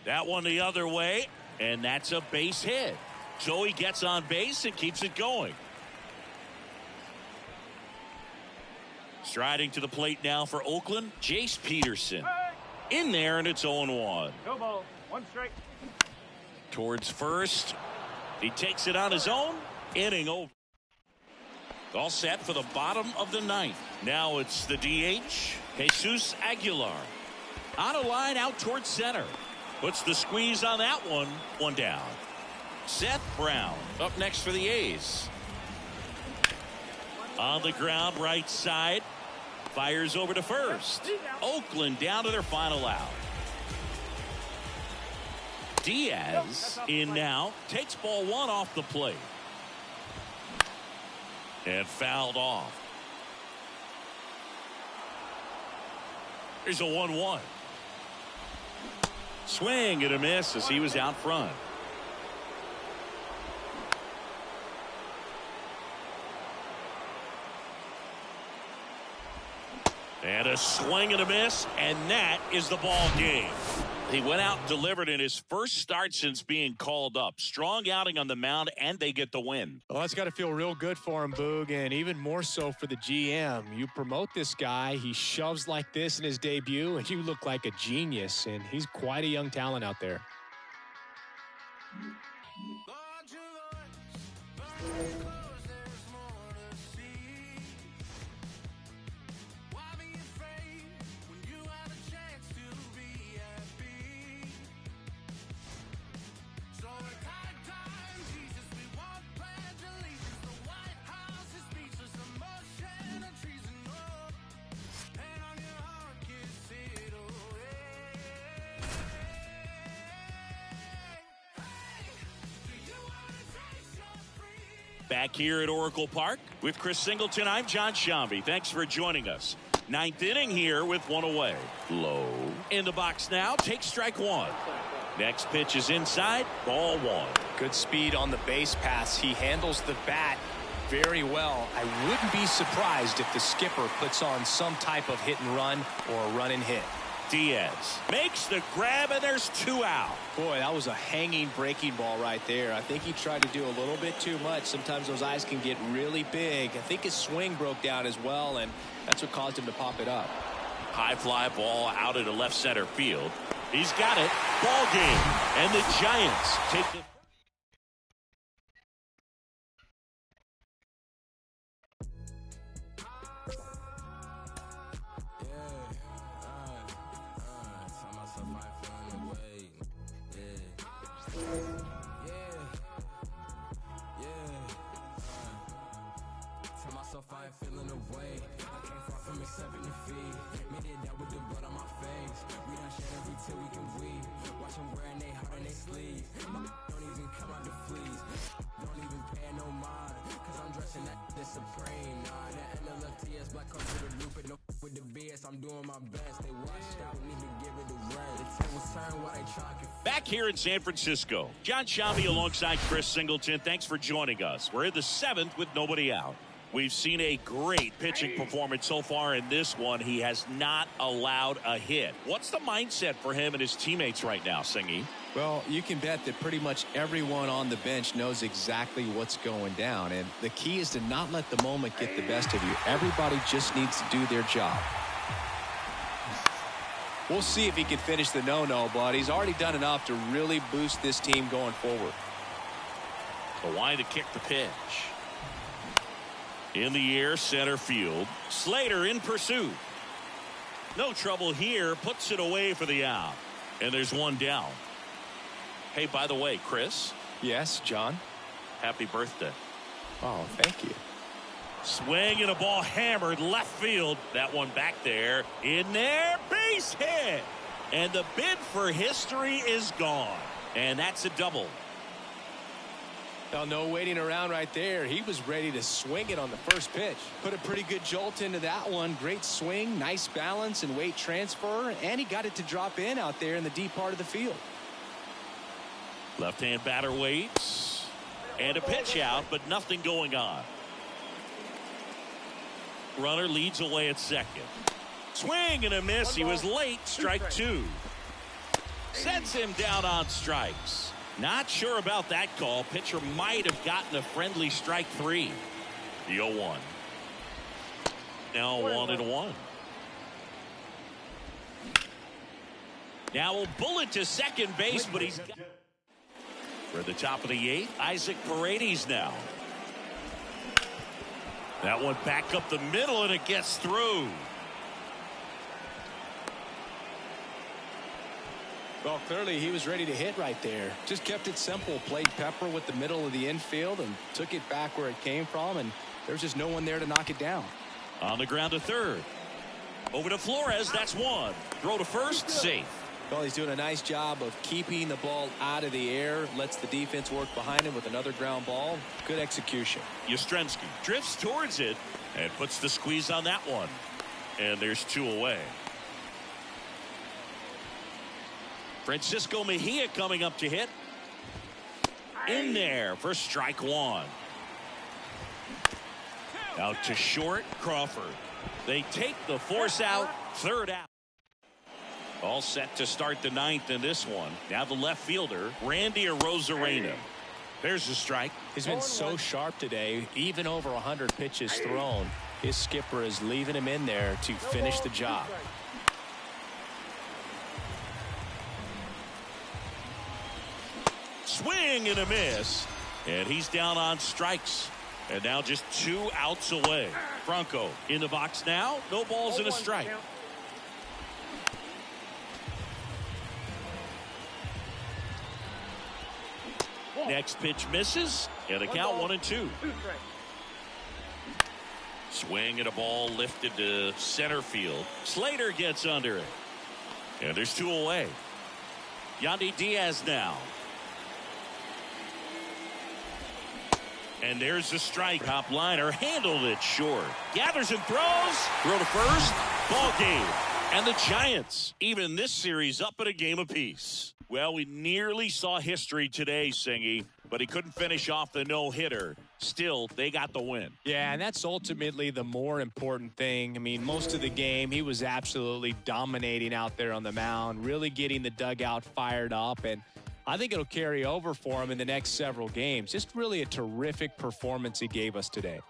That one the other way, and that's a base hit. So he gets on base and keeps it going. Striding to the plate now for Oakland, Jace Peterson. In there, and it's 0-1. No ball. 1 strike. Towards first. He takes it on his own. Inning over. All set for the bottom of the 9th. Now it's the DH, Jesus Aguilar. On a line out towards center. Puts the squeeze on that one. 1 down. Seth Brown up next for the A's. On the ground, right side. Fires over to first. Oakland down to their final out. Diaz in now. Takes ball 1 off the plate. And fouled off. Here's a 1-1. Swing and a miss as he was out front. And a swing and a miss, and that is the ball game. He went out and delivered in his first start since being called up. Strong outing on the mound, and they get the win. Well, that's got to feel real good for him, Boog, and even more so for the GM. You promote this guy, he shoves like this in his debut, and you look like a genius, and he's quite a young talent out there. Back here at Oracle Park with Chris Singleton, I'm John Shambi. Thanks for joining us. Ninth inning here with one away. Low in the box now. Take strike one. Next pitch is inside. Ball one. Good speed on the base pass. He handles the bat very well. I wouldn't be surprised if the skipper puts on some type of hit and run or a run and hit. Diaz makes the grab, and there's 2 out. Boy, that was a hanging breaking ball right there. I think he tried to do a little bit too much. Sometimes those eyes can get really big. I think his swing broke down as well, and that's what caused him to pop it up. High fly ball out into left center field. He's got it. Ball game. And the Giants take the... I ain't feeling away. I came far from accepting defeat. Me did that with the blood on my face. We done shed every tear we can weep. Watch them wearing they heart on they sleeves. Don't even come out the fleas. Don't even pay no mind. Cause I'm dressing that this supreme. Nah, the NLFTS black comes to the roof. But no with the BS. I'm doing my best. They washed out. Need to give it a rest. The tables turn while they chalking. Back here in San Francisco, John Shambi alongside Chris Singleton. Thanks for joining us. We're in the 7th with nobody out. We've seen a great pitching performance so far in this one. He has not allowed a hit. What's the mindset for him and his teammates right now, Singy? Well, you can bet that pretty much everyone on the bench knows exactly what's going down. And the key is to not let the moment get the best of you. Everybody just needs to do their job. We'll see if he can finish the no-no, but he's already done enough to really boost this team going forward. Kawhi to kick the pitch. In the air, center field. Slater in pursuit. No trouble here. Puts it away for the out. And there's one down. Hey, by the way, Chris. Yes, John. Happy birthday. Oh, thank you. Swing and a ball hammered left field. That one back there. In there. Base hit. And the bid for history is gone. And that's a double. Well, no waiting around right there. He was ready to swing it on the first pitch. Put a pretty good jolt into that one. Great swing, nice balance and weight transfer, and he got it to drop in out there in the deep part of the field. Left-hand batter waits. And a pitch out, but nothing going on. Runner leads away at second. Swing and a miss. He was late. Strike 2. Sets him down on strikes. Not sure about that call. Pitcher might have gotten a friendly strike 3. The 0-1. Now 1-1. Now a bullet to second base, but he's got... For the top of the 8th, Isaac Paredes now. That one back up the middle, and it gets through. Well, clearly he was ready to hit right there. Just kept it simple. Played pepper with the middle of the infield and took it back where it came from, and there's just no one there to knock it down. On the ground to third. Over to Flores. That's one. Throw to first. Safe. Well, he's doing a nice job of keeping the ball out of the air. Lets the defense work behind him with another ground ball. Good execution. Yastrzemski drifts towards it and puts the squeeze on that one. And there's 2 away. Francisco Mejia coming up to hit. In there for strike 1. Out to short, Crawford. They take the force out, third out. All set to start the 9th in this one. Now the left fielder, Randy Arozarena. There's a strike. He's been so sharp today, even over 100 pitches thrown. His skipper is leaving him in there to finish the job. Swing and a miss. And he's down on strikes. And now just 2 outs away. Franco in the box now. No balls and a strike. Next pitch misses. And a count 1-2. Swing and a ball lifted to center field. Slater gets under it. And there's 2 away. Yandy Diaz now. And there's the strike. Top liner handled it short. Gathers and throws. Throw to first. Ball game. And the Giants, even this series, up at a game apiece. Well, we nearly saw history today, Singy, but he couldn't finish off the no-hitter. Still, they got the win. Yeah, and that's ultimately the more important thing. I mean, most of the game, he was absolutely dominating out there on the mound, really getting the dugout fired up, and I think it'll carry over for him in the next several games. Just really a terrific performance he gave us today.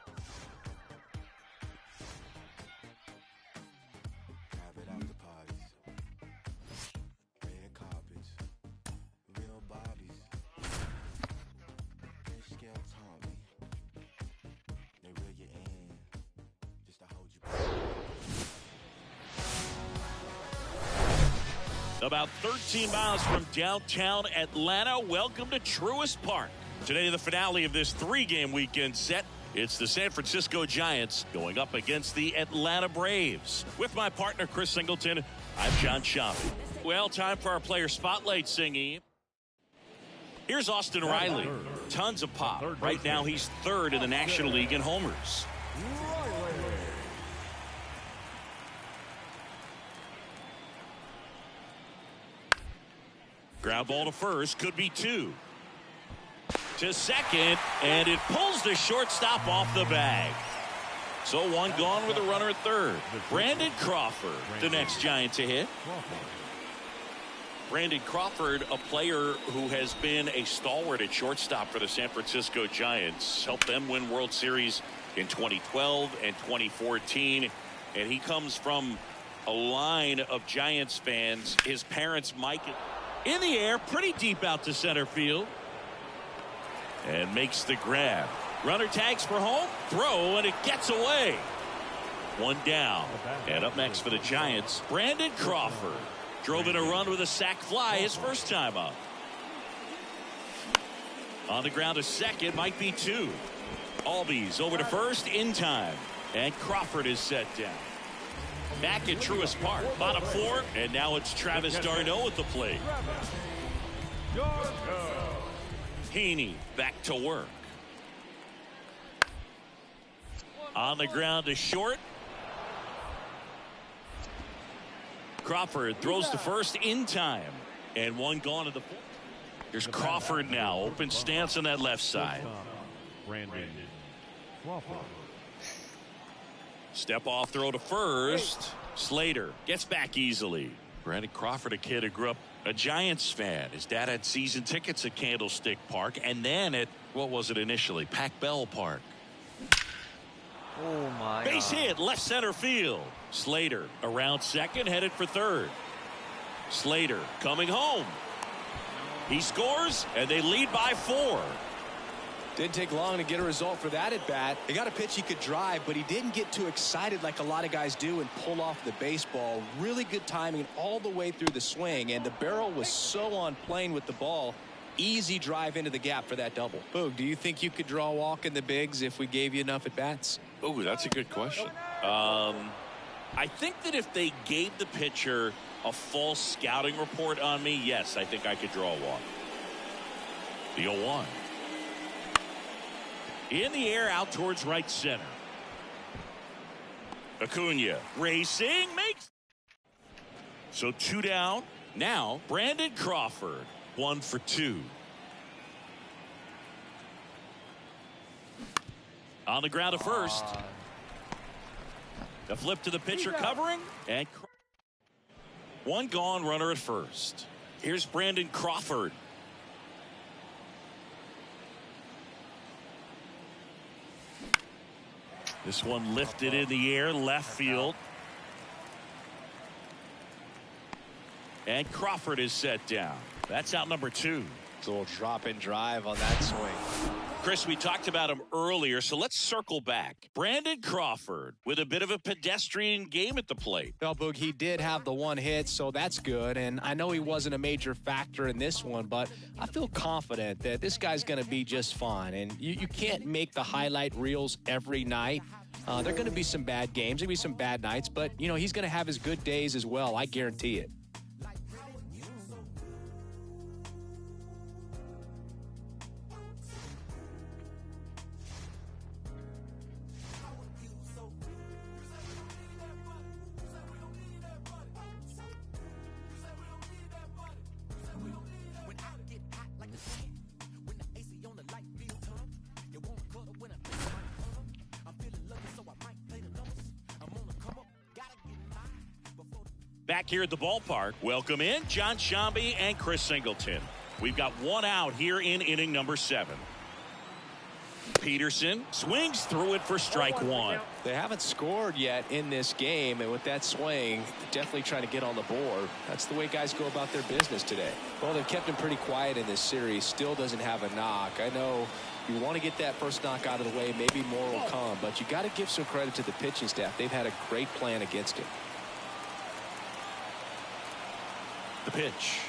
About 13 miles from downtown Atlanta, welcome to Truist Park. Today, the finale of this three-game weekend set. It's the San Francisco Giants going up against the Atlanta Braves. With my partner, Chris Singleton, I'm John Shoppy. Well, time for our player spotlight, Singy. Here's Austin Riley. Tons of pop. Right now, he's third in the National League in homers. Ground ball to first, could be two. To second, and it pulls the shortstop off the bag. So one gone with a runner at third. Brandon Crawford, the next Giant to hit. Brandon Crawford, a player who has been a stalwart at shortstop for the San Francisco Giants. Helped them win World Series in 2012 and 2014. And he comes from a line of Giants fans. His parents, Mike, in the air, pretty deep out to center field. And makes the grab. Runner tags for home. Throw, and it gets away. One down. And up next for the Giants, Brandon Crawford. Drove in a run with a sac fly his first time up. On the ground to second, might be two. Albies over to first in time. And Crawford is set down. Back at Truist Park, bottom four, and now it's Travis d'Arnaud at the plate. Heaney back to work. On the ground to short. Crawford throws to first in time, and one gone at the fourth. Here's Crawford now, open stance on that left side. Brandon Crawford. Step off throw to first. Slater gets back easily. Brandon Crawford, a kid who grew up a Giants fan. His dad had season tickets at Candlestick Park and then at, what was it initially, Pac Bell Park. Oh my Base God. hit left center field. Slater around second, headed for third. Slater coming home. He scores and they lead by 4. Didn't take long to get a result for that at bat. He got a pitch he could drive, but he didn't get too excited like a lot of guys do and pull off the baseball. Really good timing all the way through the swing, and the barrel was so on plane with the ball. Easy drive into the gap for that double. Boog, do you think you could draw a walk in the bigs if we gave you enough at bats? Oh, that's a good question. I think that if they gave the pitcher a false scouting report on me, yes, I think I could draw a walk. The 0-1. In the air out towards right center. Acuna racing makes. So 2 down. Now Brandon Crawford 1 for 2. On the ground to first. The flip to the pitcher covering. And one gone, runner at first. Here's Brandon Crawford. This one lifted in the air, left field. And Crawford is set down. That's out number 2. It's a little drop and drive on that swing. Chris, we talked about him earlier, so let's circle back. Brandon Crawford with a bit of a pedestrian game at the plate. Well, Boog, he did have the one hit, so that's good. And I know he wasn't a major factor in this one, but I feel confident that this guy's going to be just fine. And you can't make the highlight reels every night. There are going to be some bad games, going to be some bad nights, but, you know, he's going to have his good days as well. I guarantee it. Back here at the ballpark, welcome in John Shambi and Chris Singleton. We've got one out here in inning number 7. Peterson swings through it for strike one. They haven't scored yet in this game, and with that swing, definitely trying to get on the board. That's the way guys go about their business today. Well, they've kept him pretty quiet in this series. Still doesn't have a knock. I know you want to get that first knock out of the way. Maybe more will come, but you got to give some credit to the pitching staff. They've had a great plan against him. The pitch.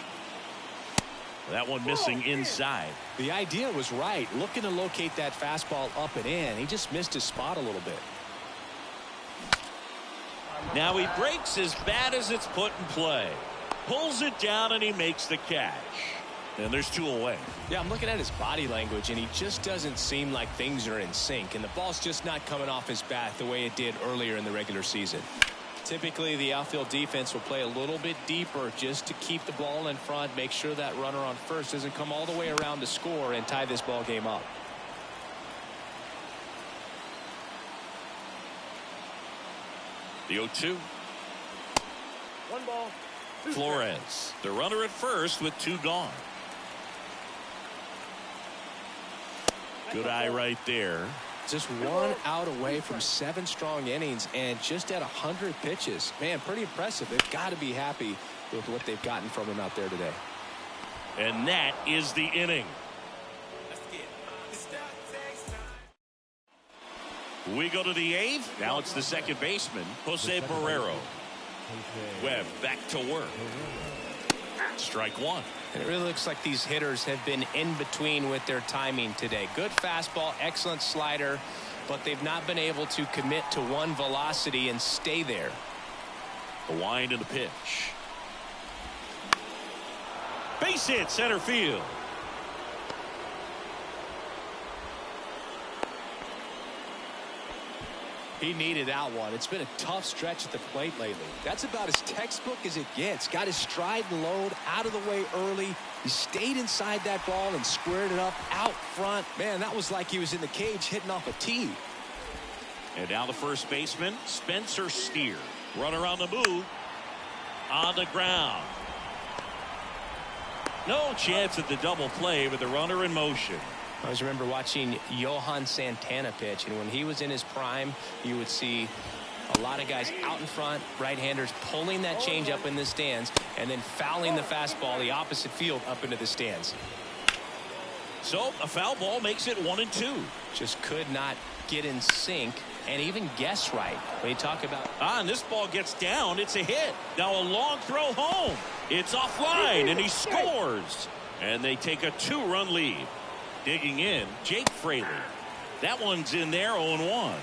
That one missing inside. The idea was right. Looking to locate that fastball up and in. He just missed his spot a little bit. Now he breaks as bad as it's put in play. Pulls it down and he makes the catch. And there's 2 away. Yeah, I'm looking at his body language, and he just doesn't seem like things are in sync. And the ball's just not coming off his bat the way it did earlier in the regular season. Typically, the outfield defense will play a little bit deeper just to keep the ball in front, make sure that runner on first doesn't come all the way around to score and tie this ball game up. The 0-2. 1 ball. Flores, the runner at first with 2 gone. Good eye right there. Just 1 out away from 7 strong innings and just at 100 pitches. Man, pretty impressive. They've got to be happy with what they've gotten from him out there today. And that is the inning. We go to the 8th. Now it's the second baseman, Jose Barrero. Webb back to work. Strike one. And it really looks like these hitters have been in between with their timing today. Good fastball, excellent slider, but they've not been able to commit to one velocity and stay there. The wind and the pitch. Base hit center field. He needed that one. It's been a tough stretch at the plate lately. That's about as textbook as it gets. Got his stride and load out of the way early. He stayed inside that ball and squared it up out front. Man, that was like he was in the cage hitting off a tee. And now the first baseman, Spencer Steer. Runner on the move. On the ground. No chance at the double play with the runner in motion. I always remember watching Johan Santana pitch, and when he was in his prime, you would see a lot of guys out in front, right-handers pulling that change up in the stands, and then fouling the fastball the opposite field up into the stands. So a foul ball makes it 1-2. Just could not get in sync and even guess right. When you talk about and this ball gets down, it's a hit. Now a long throw home. It's offline, and he scores. And they take a 2-run lead. Digging in, Jake Fraley. That one's in there, 0-1.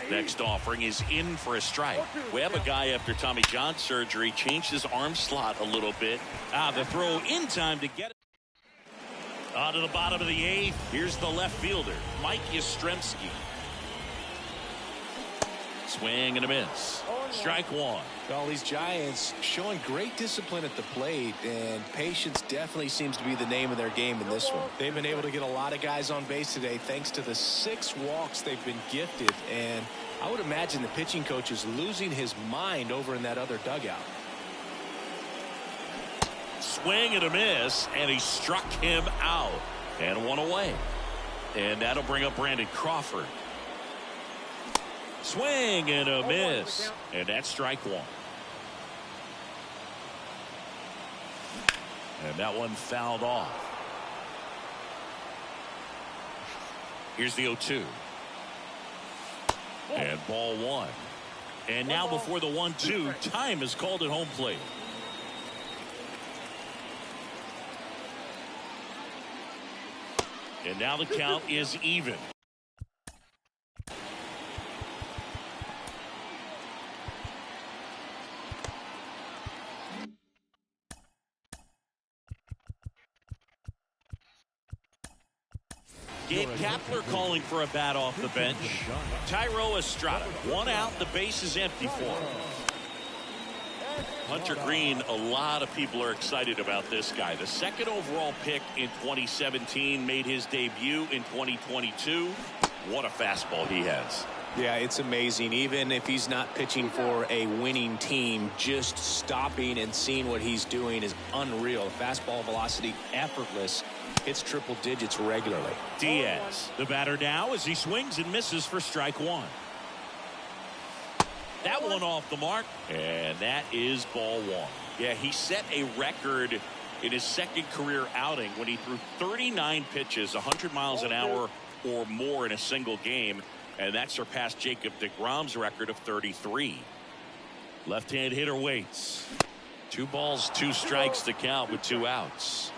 Next offering is in for a strike. We have a guy after Tommy John surgery changed his arm slot a little bit. The throw in time to get it. On to the bottom of the 8th. Here's the left fielder, Mike Yastrzemski. Swing and a miss. Strike one. Well, these Giants showing great discipline at the plate, and patience definitely seems to be the name of their game in this one. They've been able to get a lot of guys on base today thanks to the 6 walks they've been gifted, and I would imagine the pitching coach is losing his mind over in that other dugout. Swing and a miss, and he struck him out. And 1 away. And that'll bring up Brandon Crawford. Swing and a miss. And that's strike one. And that one fouled off. Here's the 0-2. And ball one. And now before the 1-2, time is called at home plate. And now the count is even. Gabe Kapler calling for a bat off the bench. Thairo Estrada, 1 out, the base is empty for him. Hunter Green, a lot of people are excited about this guy. The 2nd overall pick in 2017, made his debut in 2022. What a fastball he has. Yeah, it's amazing. Even if he's not pitching for a winning team, just stopping and seeing what he's doing is unreal. Fastball velocity effortless. Hits triple digits regularly. Diaz, the batter now, as he swings and misses for strike one. That one off the mark, and that is ball one. Yeah, he set a record in his second career outing when he threw 39 pitches, 100 miles an hour or more in a single game, and that surpassed Jacob deGrom's record of 33. Left-hand hitter waits. 2 balls, 2 strikes to count with 2 outs.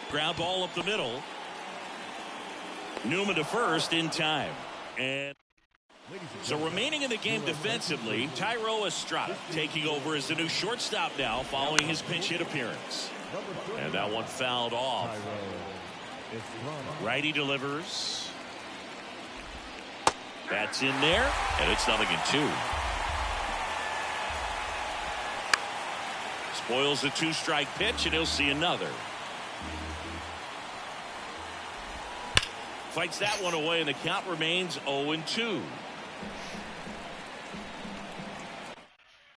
Ground ball up the middle. Newman to first in time. And so remaining in the game defensively, Thairo Estrada taking over as the new shortstop now following his pinch hit appearance. And that one fouled off. Righty delivers. That's in there, and it's 0-2. Spoils the 2-strike pitch, and he'll see another. Fights that one away, and the count remains 0-2.